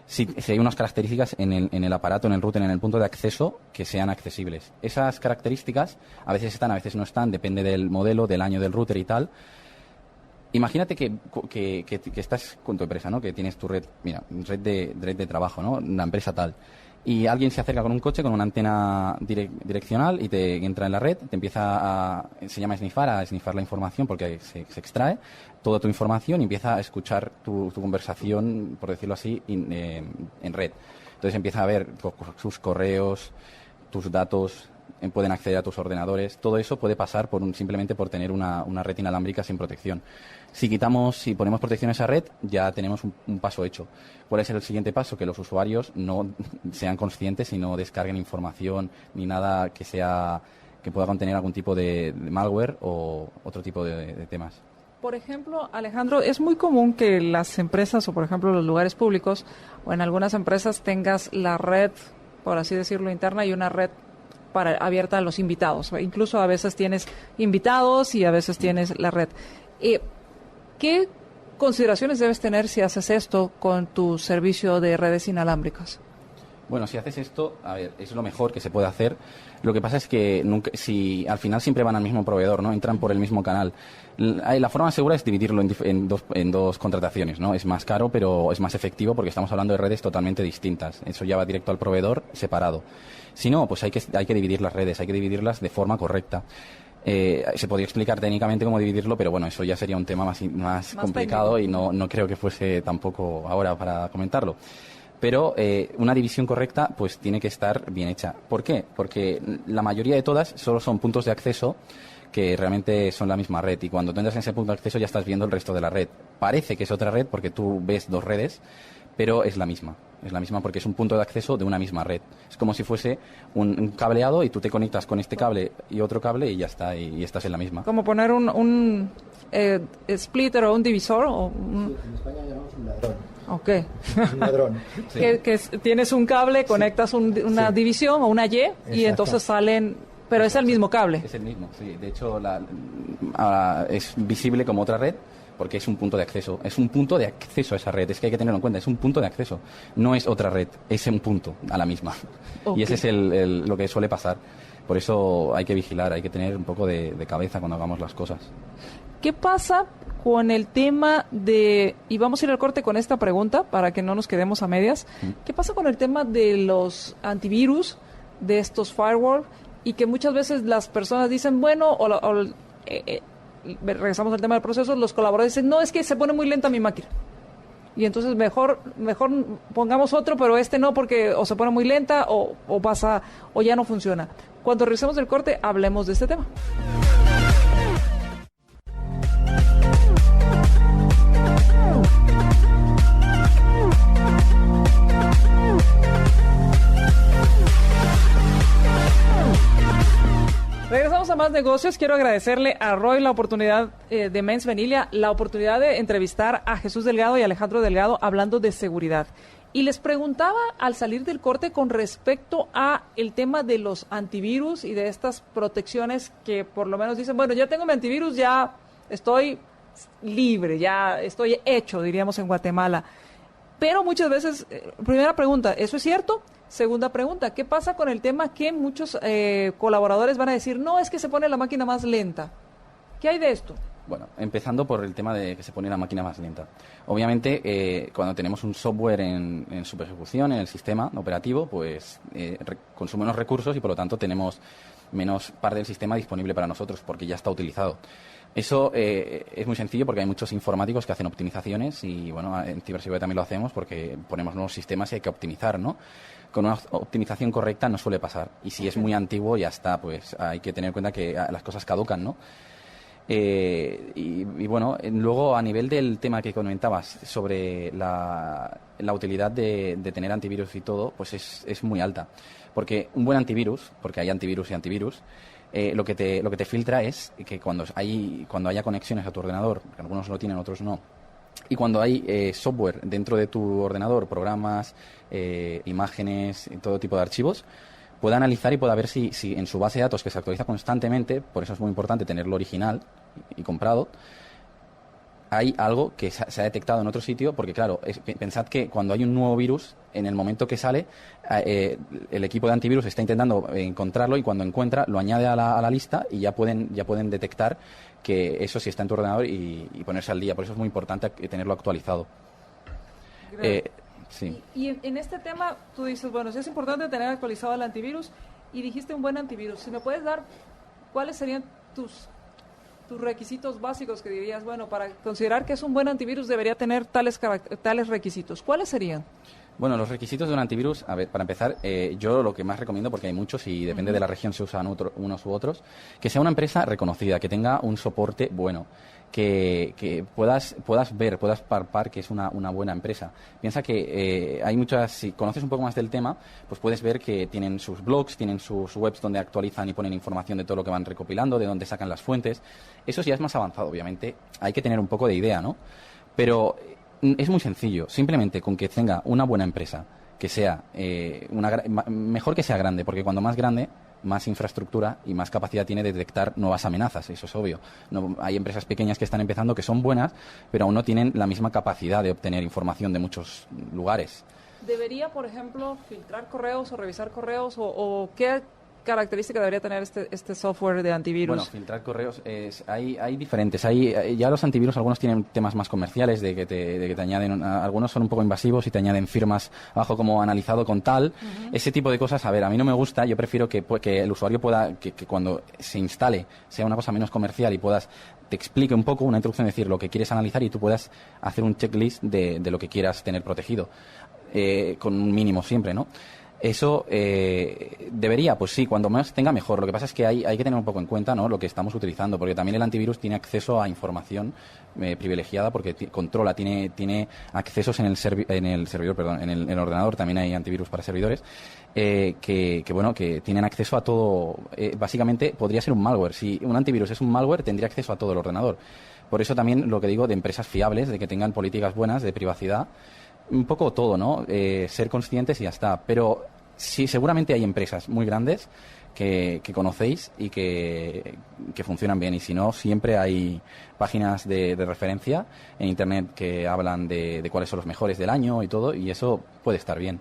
G: Si hay unas características en el aparato, en el router, en el punto de acceso, que sean accesibles. Esas características a veces están, a veces no están, depende del modelo, del año del router y tal. Imagínate que estás con tu empresa, ¿no? Que tienes tu red, mira, red de trabajo, ¿no? Una empresa tal. Y alguien se acerca con un coche, con una antena direccional y te entra en la red, te empieza se llama a snifar la información porque se extrae toda tu información y empieza a escuchar tu conversación, por decirlo así, en red. Entonces empieza a ver sus correos, tus datos, pueden acceder a tus ordenadores. Todo eso puede pasar simplemente por tener una red inalámbrica sin protección. Si ponemos protección a esa red, ya tenemos un paso hecho. ¿Cuál es el siguiente paso? Que los usuarios no sean conscientes y no descarguen información ni nada que pueda contener algún tipo de malware o otro tipo de temas.
B: Por ejemplo, Alejandro, es muy común que las empresas o, por ejemplo, los lugares públicos o en algunas empresas tengas la red, por así decirlo, interna y una red abierta a los invitados. Incluso a veces tienes invitados y a veces tienes la red. ¿Qué consideraciones debes tener si haces esto con tu servicio de redes inalámbricas?
G: Bueno, si haces esto, a ver, es lo mejor que se puede hacer. Lo que pasa es que si al final siempre van al mismo proveedor, ¿no? Entran por el mismo canal. La forma segura es dividirlo en dos contrataciones, ¿no? Es más caro, pero es más efectivo porque estamos hablando de redes totalmente distintas. Eso ya va directo al proveedor separado. Si no, pues hay que dividir las redes, hay que dividirlas de forma correcta. Se podría explicar técnicamente cómo dividirlo, pero bueno, eso ya sería un tema más complicado técnico. Y no creo que fuese tampoco ahora para comentarlo. Pero una división correcta pues tiene que estar bien hecha. ¿Por qué? Porque la mayoría de todas solo son puntos de acceso que realmente son la misma red, y cuando tú entras en ese punto de acceso ya estás viendo el resto de la red. Parece que es otra red porque tú ves dos redes, pero es la misma porque es un punto de acceso de una misma red. Es como si fuese un cableado y tú te conectas con este cable y otro cable y ya está, y estás en la misma.
B: Como poner un splitter o un divisor.
F: Sí, en España llamamos un ladrón.
B: Ok.
F: Un ladrón. Sí.
B: Tienes un cable, conectas una división o una Y, y entonces salen... Pero es el mismo cable.
G: Es el mismo, sí. De hecho, es visible como otra red porque es un punto de acceso. Es un punto de acceso a esa red. Es que hay que tenerlo en cuenta. Es un punto de acceso. No es otra red. Es un punto a la misma. Okay. Y ese es lo que suele pasar. Por eso hay que vigilar, hay que tener un poco de cabeza cuando hagamos las cosas.
B: ¿Qué pasa con el tema y vamos a ir al corte con esta pregunta para que no nos quedemos a medias? ¿Qué pasa con el tema de los antivirus, de estos firewall, y que muchas veces las personas dicen, bueno, regresamos al tema del proceso, los colaboradores dicen, no, es que se pone muy lenta mi máquina. Y entonces mejor pongamos otro, pero este no, porque o se pone muy lenta o pasa o ya no funciona. Cuando regresemos del corte, hablemos de este tema. Regresamos a más negocios. Quiero agradecerle a Roy la oportunidad de Mens Venilia, la oportunidad de entrevistar a Jesús Delgado y Alejandro Delgado hablando de seguridad. Y les preguntaba al salir del corte con respecto a el tema de los antivirus y de estas protecciones que por lo menos dicen, bueno, ya tengo mi antivirus, ya estoy libre, ya estoy hecho, diríamos en Guatemala. Pero muchas veces, primera pregunta, ¿eso es cierto? Segunda pregunta, ¿qué pasa con el tema que muchos colaboradores van a decir, no, es que se pone la máquina más lenta? ¿Qué hay de esto?
G: Bueno, empezando por el tema de que se pone la máquina más lenta. Obviamente, cuando tenemos un software en su ejecución, en el sistema operativo, pues consume unos recursos y por lo tanto tenemos menos parte del sistema disponible para nosotros porque ya está utilizado. Eso es muy sencillo porque hay muchos informáticos que hacen optimizaciones y, bueno, en ciberseguridad también lo hacemos porque ponemos nuevos sistemas y hay que optimizar, ¿no? Con una optimización correcta no suele pasar. Y si es muy antiguo, ya está, pues hay que tener en cuenta que las cosas caducan, ¿no? Y bueno, luego a nivel del tema que comentabas sobre la utilidad de tener antivirus y todo, pues es muy alta. Porque un buen antivirus, porque hay antivirus y antivirus, lo que te filtra es que cuando haya conexiones a tu ordenador, algunos lo tienen, otros no, y cuando hay software dentro de tu ordenador, programas, imágenes, todo tipo de archivos, pueda analizar y pueda ver si en su base de datos, que se actualiza constantemente, por eso es muy importante tenerlo original y comprado, hay algo que se ha detectado en otro sitio, porque claro, pensad que cuando hay un nuevo virus, en el momento que sale, el equipo de antivirus está intentando encontrarlo y cuando encuentra lo añade a la lista y ya pueden detectar que eso sí está en tu ordenador y ponerse al día. Por eso es muy importante tenerlo actualizado. Sí.
B: Y en este tema tú dices, bueno, sí es importante tener actualizado el antivirus y dijiste un buen antivirus. Si me puedes dar, ¿cuáles serían tus requisitos básicos que dirías, bueno, para considerar que es un buen antivirus debería tener tales requisitos? ¿Cuáles serían?
G: Bueno, los requisitos de un antivirus, a ver, para empezar, yo lo que más recomiendo, porque hay muchos y depende de la región se usan unos u otros, que sea una empresa reconocida, que tenga un soporte bueno, que puedas palpar que es una buena empresa. Piensa que hay muchas, si conoces un poco más del tema, pues puedes ver que tienen sus blogs, tienen sus webs donde actualizan y ponen información de todo lo que van recopilando, de dónde sacan las fuentes. Eso ya es más avanzado, obviamente. Hay que tener un poco de idea, ¿no? Pero es muy sencillo, simplemente con que tenga una buena empresa, que sea mejor que sea grande, porque cuando más grande, más infraestructura y más capacidad tiene de detectar nuevas amenazas, eso es obvio. No, hay empresas pequeñas que están empezando que son buenas, pero aún no tienen la misma capacidad de obtener información de muchos lugares.
B: ¿Debería, por ejemplo, filtrar correos o revisar correos o qué característica debería tener este software de antivirus?
G: Bueno, filtrar correos hay diferentes. Ya los antivirus, algunos tienen temas más comerciales de que te añaden, algunos son un poco invasivos y te añaden firmas abajo como analizado con tal. Ese tipo de cosas, a ver, a mí no me gusta. Yo prefiero que el usuario pueda, que cuando se instale sea una cosa menos comercial y te explique un poco, una introducción, decir lo que quieres analizar y tú puedas hacer un checklist de lo que quieras tener protegido, con un mínimo siempre, ¿no? Eso debería, pues sí, cuando más tenga mejor. Lo que pasa es que hay que tener un poco en cuenta, ¿no?, lo que estamos utilizando, porque también el antivirus tiene acceso a información privilegiada, porque controla, tiene accesos en el servidor, perdón, en el ordenador. También hay antivirus para servidores que tienen acceso a todo. Básicamente podría ser un malware. Si un antivirus es un malware, tendría acceso a todo el ordenador. Por eso también lo que digo de empresas fiables, de que tengan políticas buenas de privacidad. Un poco todo, ¿no? Ser conscientes y ya está. Pero sí, seguramente hay empresas muy grandes que conocéis y que funcionan bien. Y si no, siempre hay páginas de referencia en Internet que hablan de cuáles son los mejores del año y todo. Y eso puede estar bien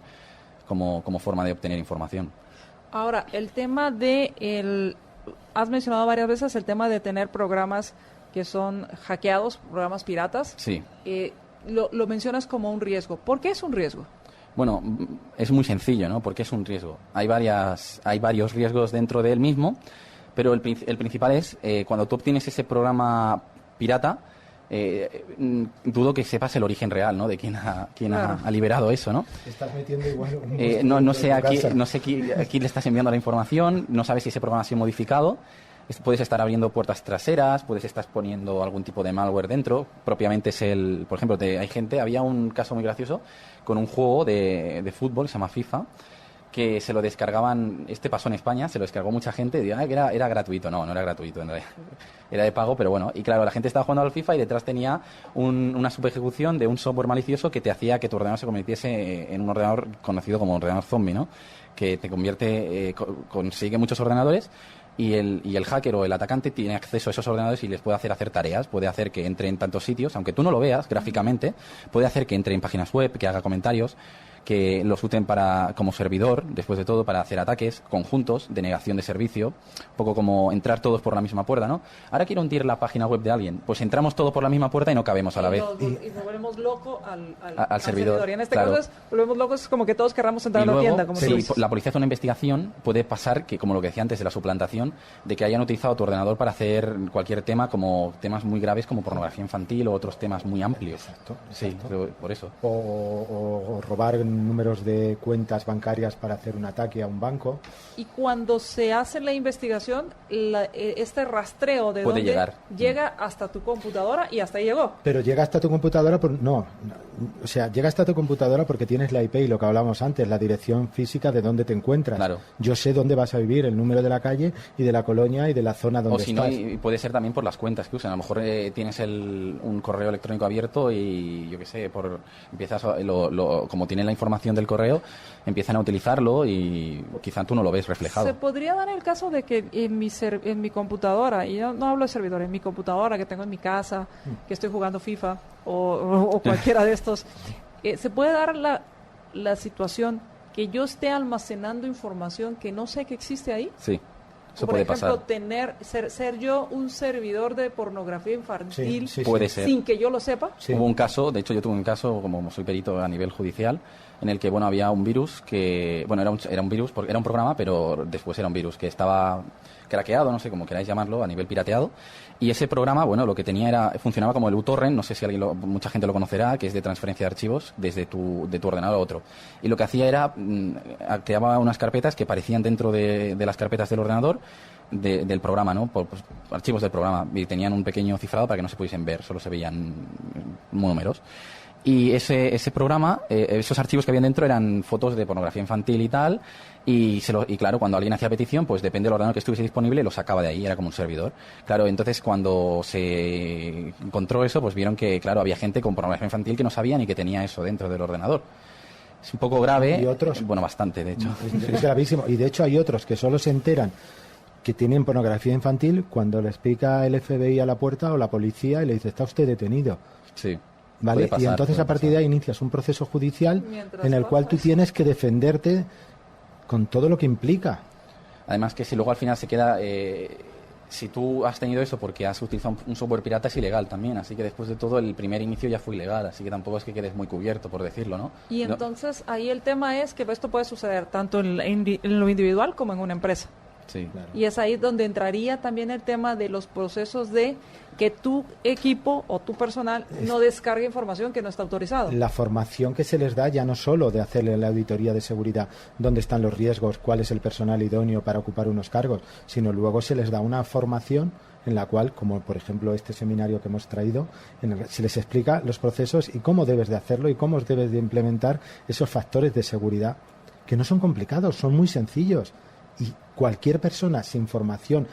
G: como forma de obtener información.
B: Ahora, el tema has mencionado varias veces el tema de tener programas que son hackeados, programas piratas.
G: Sí.
B: Lo mencionas como un riesgo. ¿Por qué es un riesgo?
G: Bueno, es muy sencillo, ¿no? ¿Por qué es un riesgo? Hay varios riesgos dentro de él mismo, pero el principal es cuando tú obtienes ese programa pirata, dudo que sepas el origen real, ¿no?, de quién ha liberado eso, ¿no?
F: Te estás metiendo igual
G: no sé a quién le estás enviando la información, no sabes si ese programa ha sido modificado. Puedes estar abriendo puertas traseras, puedes estar poniendo algún tipo de malware dentro. Propiamente por ejemplo, había un caso muy gracioso con un juego de fútbol, se llama FIFA, que se lo descargaban, pasó en España, se lo descargó mucha gente y que era gratuito. No era gratuito, en realidad. Era de pago, pero bueno. Y claro, la gente estaba jugando al FIFA y detrás tenía una subejecución de un software malicioso que te hacía que tu ordenador se convirtiese en un ordenador conocido como ordenador zombie, ¿no? Que te consigue muchos ordenadores. Y el hacker o el atacante tiene acceso a esos ordenadores y les puede hacer tareas, puede hacer que entre en tantos sitios, aunque tú no lo veas gráficamente, puede hacer que entre en páginas web, que haga comentarios, que los usen como servidor, después de todo, para hacer ataques conjuntos de negación de servicio, un poco como entrar todos por la misma puerta, ¿no? Ahora quiero hundir la página web de alguien, pues entramos todos por la misma puerta y no cabemos a la vez.
B: Y nos volvemos locos al
G: servidor.
B: Y en este
G: claro.
B: caso volvemos locos, es como que todos querramos entrar a la tienda. Como
G: si la policía hace una investigación, puede pasar que, como lo que decía antes de la suplantación, de que hayan utilizado tu ordenador para hacer cualquier tema, como temas muy graves como pornografía infantil o otros temas muy amplios.
F: Exacto.
G: Sí, por eso.
F: O robar números de cuentas bancarias para hacer un ataque a un banco.
B: Y cuando se hace la investigación, este rastreo de
G: puede
B: dónde llega hasta tu computadora y hasta ahí llegó.
F: Pero llega hasta tu computadora llega hasta tu computadora porque tienes la IP y lo que hablábamos antes, la dirección física de dónde te encuentras.
G: Claro.
F: Yo sé dónde vas a vivir, el número de la calle y de la colonia y de la zona donde estás.
G: O si no, y puede ser también por las cuentas que usan. A lo mejor tienes un correo electrónico abierto y yo qué sé, empiezas como tienen la información del correo, empiezan a utilizarlo y quizá tú no lo ves reflejado.
B: ¿Se podría dar el caso de que en mi computadora, y no hablo de servidor, en mi computadora que tengo en mi casa, que estoy jugando FIFA o cualquiera de estos, se puede dar la situación que yo esté almacenando información que no sé que existe ahí?
G: Sí. Eso
B: por
G: puede
B: ejemplo,
G: pasar.
B: ser yo un servidor de pornografía infantil
G: puede ser.
B: Sin que yo lo sepa.
G: Sí. Hubo un caso, de hecho yo tuve un caso, como soy perito a nivel judicial, en el que había un virus que, era un virus, porque era un programa, pero después era un virus que estaba craqueado, no sé cómo queráis llamarlo, a nivel pirateado. Y ese programa, lo que tenía funcionaba como el uTorrent, no sé si mucha gente lo conocerá, que es de transferencia de archivos de tu ordenador a otro. Y lo que hacía era, creaba unas carpetas que parecían dentro de las carpetas del ordenador, del programa, ¿no? Archivos del programa, y tenían un pequeño cifrado para que no se pudiesen ver, solo se veían números. Y ese programa, esos archivos que habían dentro eran fotos de pornografía infantil y tal, y claro, cuando alguien hacía petición, pues depende del ordenador que estuviese disponible, lo sacaba de ahí, era como un servidor. Claro, entonces cuando se encontró eso, pues vieron que, claro, había gente con pornografía infantil que no sabía ni que tenía eso dentro del ordenador. Es un poco grave,
F: y otros,
G: bastante, de hecho.
F: Es gravísimo, y de hecho hay otros que solo se enteran que tienen pornografía infantil cuando les pica el FBI a la puerta o la policía y le dice, está usted detenido.
G: Sí.
F: ¿vale?
G: Pasar,
F: y entonces a partir de ahí inicias un proceso judicial en el cual tú tienes que defenderte con todo lo que implica.
G: Además que si luego al final se queda... si tú has tenido eso porque has utilizado un software pirata es ilegal también, así que después de todo el primer inicio ya fue ilegal, así que tampoco es que quedes muy cubierto, por decirlo, ¿no?
B: Y entonces ahí el tema es que esto puede suceder tanto en lo individual como en una empresa.
G: Sí.
F: Claro.
B: Y es ahí donde entraría también el tema de los procesos de que tu equipo o tu personal no descargue información que no está autorizado.
F: La formación que se les da ya no solo de hacerle la auditoría de seguridad, dónde están los riesgos, cuál es el personal idóneo para ocupar unos cargos, sino luego se les da una formación en la cual, como por ejemplo este seminario que hemos traído, en el que se les explica los procesos y cómo debes de hacerlo y cómo debes de implementar esos factores de seguridad, que no son complicados, son muy sencillos. Y cualquier persona sin formación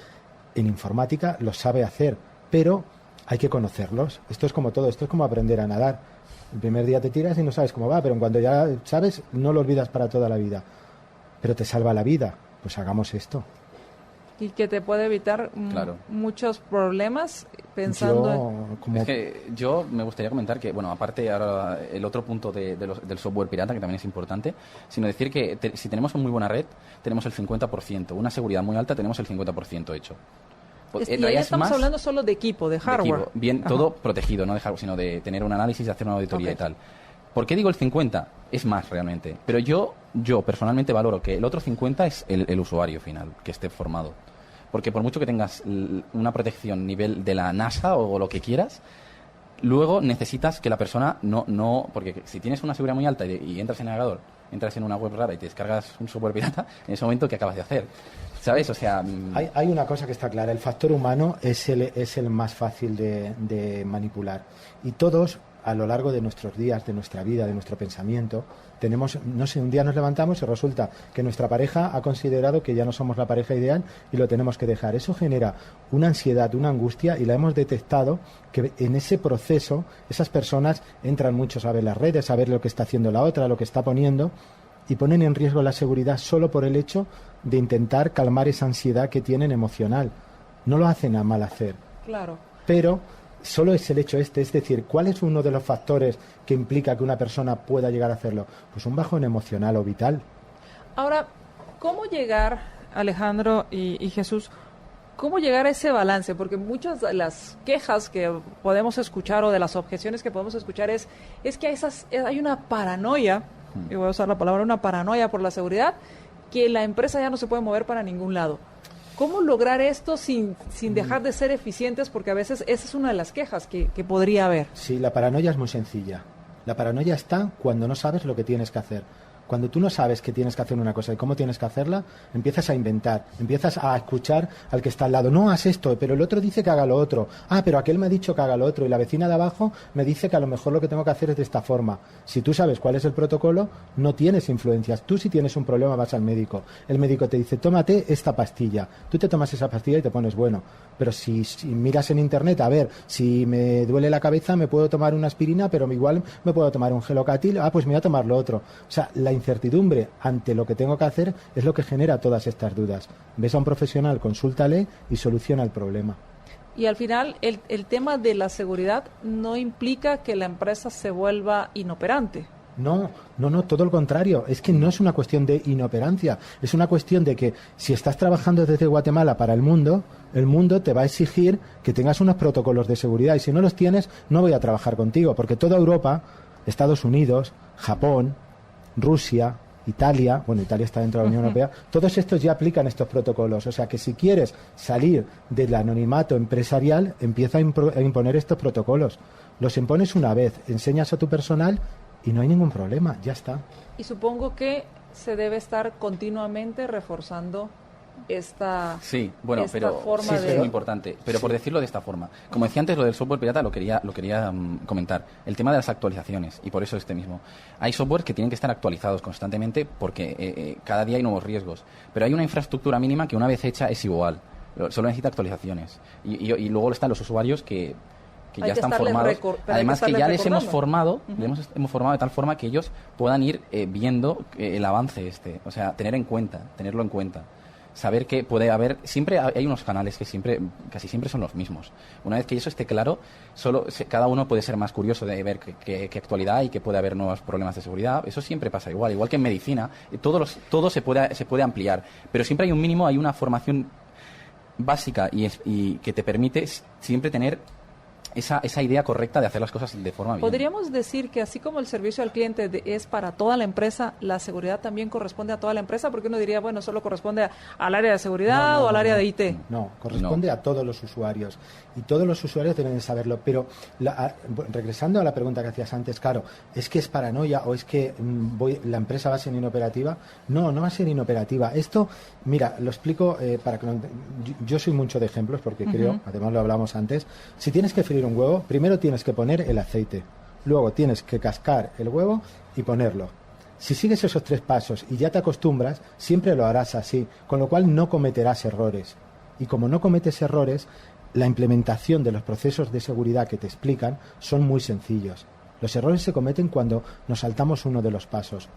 F: en informática lo sabe hacer, pero hay que conocerlos. Esto es como todo, esto es como aprender a nadar. El primer día te tiras y no sabes cómo va, pero cuando ya sabes, no lo olvidas para toda la vida. Pero te salva la vida. Pues hagamos esto.
B: Y que te puede evitar muchos problemas pensando
G: Es que yo me gustaría comentar que, bueno, aparte ahora el otro punto del software pirata, que también es importante, sino decir que si tenemos una muy buena red, tenemos el 50%, una seguridad muy alta, tenemos el 50% hecho.
B: Y ahí estamos hablando solo de equipo, de hardware.
G: Bien, todo protegido, no de hardware, sino de tener un análisis, de hacer una auditoría y tal. ¿Por qué digo el 50? Es más realmente. Pero yo personalmente valoro que el otro 50 es el usuario final, que esté formado. Porque por mucho que tengas una protección nivel de la NASA o lo que quieras, luego necesitas que la persona no porque si tienes una seguridad muy alta y entras en el navegador, entras en una web rara y te descargas un software pirata, en ese momento, ¿qué acabas de hacer? ¿Sabes? O sea...
F: Hay una cosa que está clara, el factor humano es el más fácil de manipular. Y todos, a lo largo de nuestros días, de nuestra vida, de nuestro pensamiento, tenemos, no sé, un día nos levantamos y resulta que nuestra pareja ha considerado que ya no somos la pareja ideal y lo tenemos que dejar. Eso genera una ansiedad, una angustia, y la hemos detectado que en ese proceso esas personas entran muchos a ver las redes, a ver lo que está haciendo la otra, lo que está poniendo, y ponen en riesgo la seguridad solo por el hecho de intentar calmar esa ansiedad que tienen emocional. No lo hacen a mal hacer.
B: Claro.
F: Pero solo es el hecho es decir, ¿cuál es uno de los factores que implica que una persona pueda llegar a hacerlo? Pues un bajón emocional o vital.
B: Ahora, ¿cómo llegar, Alejandro y Jesús, cómo llegar a ese balance? Porque muchas de las quejas que podemos escuchar o de las objeciones que podemos escuchar es que hay una paranoia, y voy a usar la palabra, una paranoia por la seguridad, que la empresa ya no se puede mover para ningún lado. ¿Cómo lograr esto sin dejar de ser eficientes? Porque a veces esa es una de las quejas que podría haber.
F: Sí, la paranoia es muy sencilla. La paranoia está cuando no sabes lo que tienes que hacer. Cuando tú no sabes que tienes que hacer una cosa y cómo tienes que hacerla, empiezas a inventar, empiezas a escuchar al que está al lado. No, haz esto, pero el otro dice que haga lo otro. Ah, pero aquel me ha dicho que haga lo otro y la vecina de abajo me dice que a lo mejor lo que tengo que hacer es de esta forma. Si tú sabes cuál es el protocolo, no tienes influencias. Tú si tienes un problema vas al médico. El médico te dice, tómate esta pastilla. Tú te tomas esa pastilla y te pones bueno. Pero si miras en internet, a ver, si me duele la cabeza me puedo tomar una aspirina, pero igual me puedo tomar un gelocatil. Ah, pues me voy a tomar lo otro. O sea, la incertidumbre ante lo que tengo que hacer es lo que genera todas estas dudas. Ves a un profesional, consúltale y soluciona el problema.
B: Y al final el tema de la seguridad no implica que la empresa se vuelva inoperante.
F: No, todo lo contrario. Es que no es una cuestión de inoperancia. Es una cuestión de que si estás trabajando desde Guatemala para el mundo te va a exigir que tengas unos protocolos de seguridad. Y si no los tienes, no voy a trabajar contigo. Porque toda Europa, Estados Unidos, Japón, Rusia, Italia, bueno, Italia está dentro de la Unión Europea, todos estos ya aplican estos protocolos. O sea que si quieres salir del anonimato empresarial, empieza a imponer estos protocolos. Los impones una vez, enseñas a tu personal y no hay ningún problema, ya está.
B: Y supongo que se debe estar continuamente reforzando esta forma
G: es muy importante, pero por decirlo de esta forma, como decía antes, lo del software pirata lo quería comentar, el tema de las actualizaciones, y por eso mismo hay software que tienen que estar actualizados constantemente porque cada día hay nuevos riesgos, pero hay una infraestructura mínima que una vez hecha es igual, solo necesita actualizaciones y luego están los usuarios que ya están formados, además que ya les hemos formado, hemos formado de tal forma que ellos puedan ir viendo el avance o sea, tenerlo en cuenta. saber que puede haber, siempre hay unos canales que casi siempre son los mismos. Una vez que eso esté claro, cada uno puede ser más curioso de ver qué actualidad hay, que puede haber nuevos problemas de seguridad. Eso siempre pasa igual que en medicina, todo se puede ampliar, pero siempre hay un mínimo, hay una formación básica y que te permite siempre tener esa idea correcta de hacer las cosas de forma bien.
B: Podríamos decir que así como el servicio al cliente es para toda la empresa, la seguridad también corresponde a toda la empresa, porque uno diría, bueno, solo corresponde al área de seguridad o al área de IT.
F: No, corresponde a todos los usuarios y todos los usuarios deben de saberlo, pero regresando a la pregunta que hacías antes, claro, ¿es que es paranoia o es que la empresa va a ser inoperativa? No va a ser inoperativa. Esto, mira, lo explico para que yo soy mucho de ejemplos porque creo, además lo hablamos antes, si tienes que freír un huevo, primero tienes que poner el aceite, luego tienes que cascar el huevo y ponerlo. Si sigues esos 3 pasos y ya te acostumbras, siempre lo harás así, con lo cual no cometerás errores. Y como no cometes errores, la implementación de los procesos de seguridad que te explican son muy sencillos. Los errores se cometen cuando nos saltamos uno de los pasos.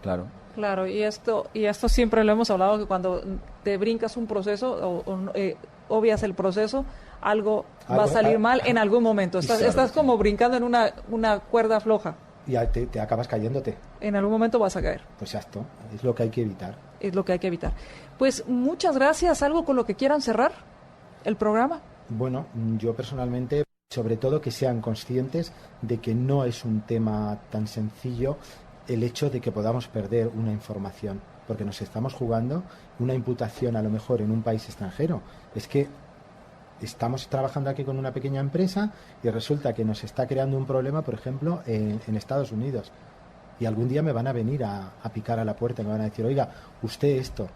B: Claro, y esto siempre lo hemos hablado, que cuando te brincas un proceso o obvias el proceso, algo va a salir mal en algún momento. Estás como brincando en una cuerda floja.
F: Y te acabas cayéndote.
B: En algún momento vas a caer.
F: Pues esto es lo que hay que evitar.
B: Es lo que hay que evitar. Pues muchas gracias. ¿Algo con lo que quieran cerrar el programa?
F: Bueno, yo personalmente, sobre todo que sean conscientes de que no es un tema tan sencillo el hecho de que podamos perder una información, porque nos estamos jugando una imputación a lo mejor en un país extranjero. Es que estamos trabajando aquí con una pequeña empresa y resulta que nos está creando un problema, por ejemplo, en Estados Unidos. Y algún día me van a venir a picar a la puerta y me van a decir, oiga, usted esto,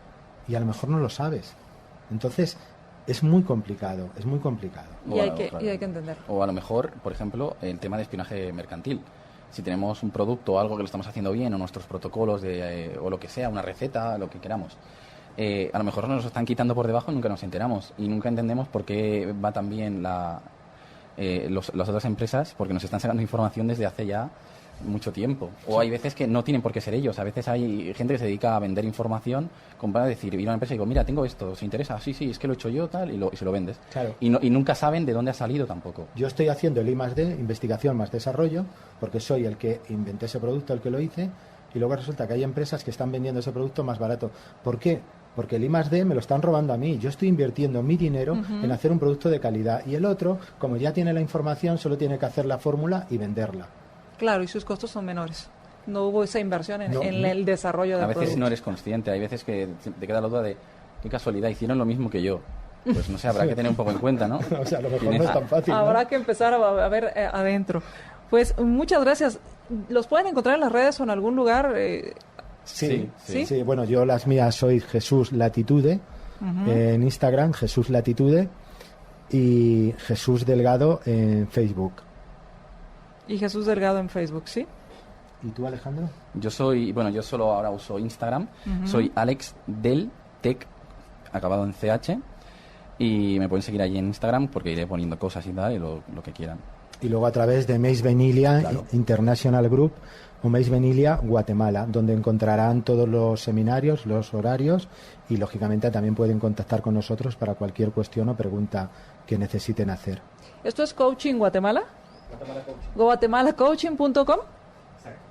F: y a lo mejor no lo sabes. Entonces, es muy complicado.
B: Y hay que entenderlo.
G: O a lo mejor, por ejemplo, el tema de espionaje mercantil. Si tenemos un producto o algo que lo estamos haciendo bien, o nuestros protocolos o lo que sea, una receta, lo que queramos, a lo mejor nos lo están quitando por debajo y nunca nos enteramos. Y nunca entendemos por qué va tan bien las otras empresas, porque nos están sacando información desde hace ya mucho tiempo. O hay veces que no tienen por qué ser ellos. A veces hay gente que se dedica a vender información, comprar, decir, ir a una empresa y digo, mira, tengo esto, ¿os interesa? Sí, es que lo he hecho yo, tal, y se lo vendes.
F: Claro.
G: Y nunca saben de dónde ha salido tampoco.
F: Yo estoy haciendo el I+D, investigación más desarrollo, porque soy el que inventé ese producto, el que lo hice, y luego resulta que hay empresas que están vendiendo ese producto más barato. ¿Por qué? Porque el I+D me lo están robando a mí. Yo estoy invirtiendo mi dinero en hacer un producto de calidad, y el otro, como ya tiene la información, solo tiene que hacer la fórmula y venderla.
B: Claro, y sus costos son menores. No hubo esa inversión en el desarrollo del producto.
G: A veces no eres consciente, hay veces que te queda la duda de qué casualidad, hicieron lo mismo que yo. Pues no sé, habrá que tener un poco en cuenta, ¿no?
F: O sea, a lo mejor no es tan fácil, ¿no?
B: Habrá que empezar a ver adentro. Pues muchas gracias. ¿Los pueden encontrar en las redes o en algún lugar?
F: Sí. Bueno, yo las mías soy Jesús Latitude, en Instagram, Jesús Latitude, y Jesús Delgado en Facebook.
B: Y Jesús Delgado en Facebook, ¿sí?
F: ¿Y tú, Alejandro?
G: Yo solo ahora uso Instagram. Soy Alex del Tech, acabado en CH. Y me pueden seguir allí en Instagram porque iré poniendo cosas y tal, y lo que quieran.
F: Y luego a través de Mace Venilia International Group o Mace Venilia Guatemala, donde encontrarán todos los seminarios, los horarios, y lógicamente también pueden contactar con nosotros para cualquier cuestión o pregunta que necesiten hacer.
B: ¿Esto es Coaching Guatemala? GuatemalaCoaching.com.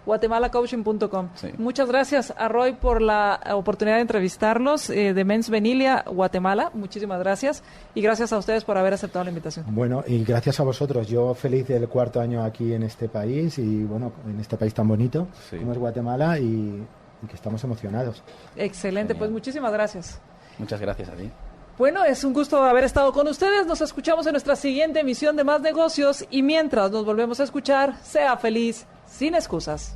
B: GuatemalaCoaching.com.
G: Sí.
B: Muchas gracias a Roy por la oportunidad de entrevistarlos de Mens Venilia, Guatemala. Muchísimas gracias. Y gracias a ustedes por haber aceptado la invitación.
F: Bueno, y gracias a vosotros. Yo feliz del 4º año aquí en este país y bueno, en este país tan bonito como es Guatemala y que estamos emocionados.
B: Excelente, pues muchísimas gracias.
G: Muchas gracias a ti.
B: Bueno, es un gusto haber estado con ustedes. Nos escuchamos en nuestra siguiente emisión de Más Negocios y mientras nos volvemos a escuchar, sea feliz, sin excusas.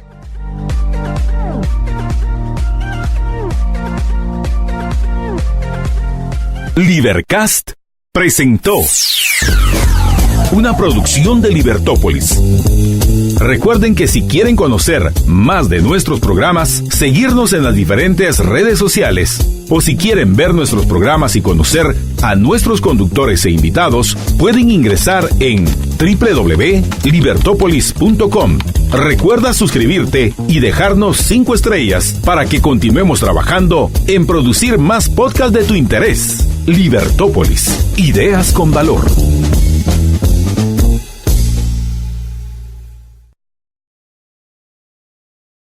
A: Lidercast presentó una producción de Libertópolis. Recuerden que si quieren conocer más de nuestros programas, seguirnos en las diferentes redes sociales, o si quieren ver nuestros programas y conocer a nuestros conductores e invitados, pueden ingresar en www.libertopolis.com. Recuerda suscribirte y dejarnos 5 estrellas para que continuemos trabajando en producir más podcasts de tu interés. Libertópolis, ideas con valor.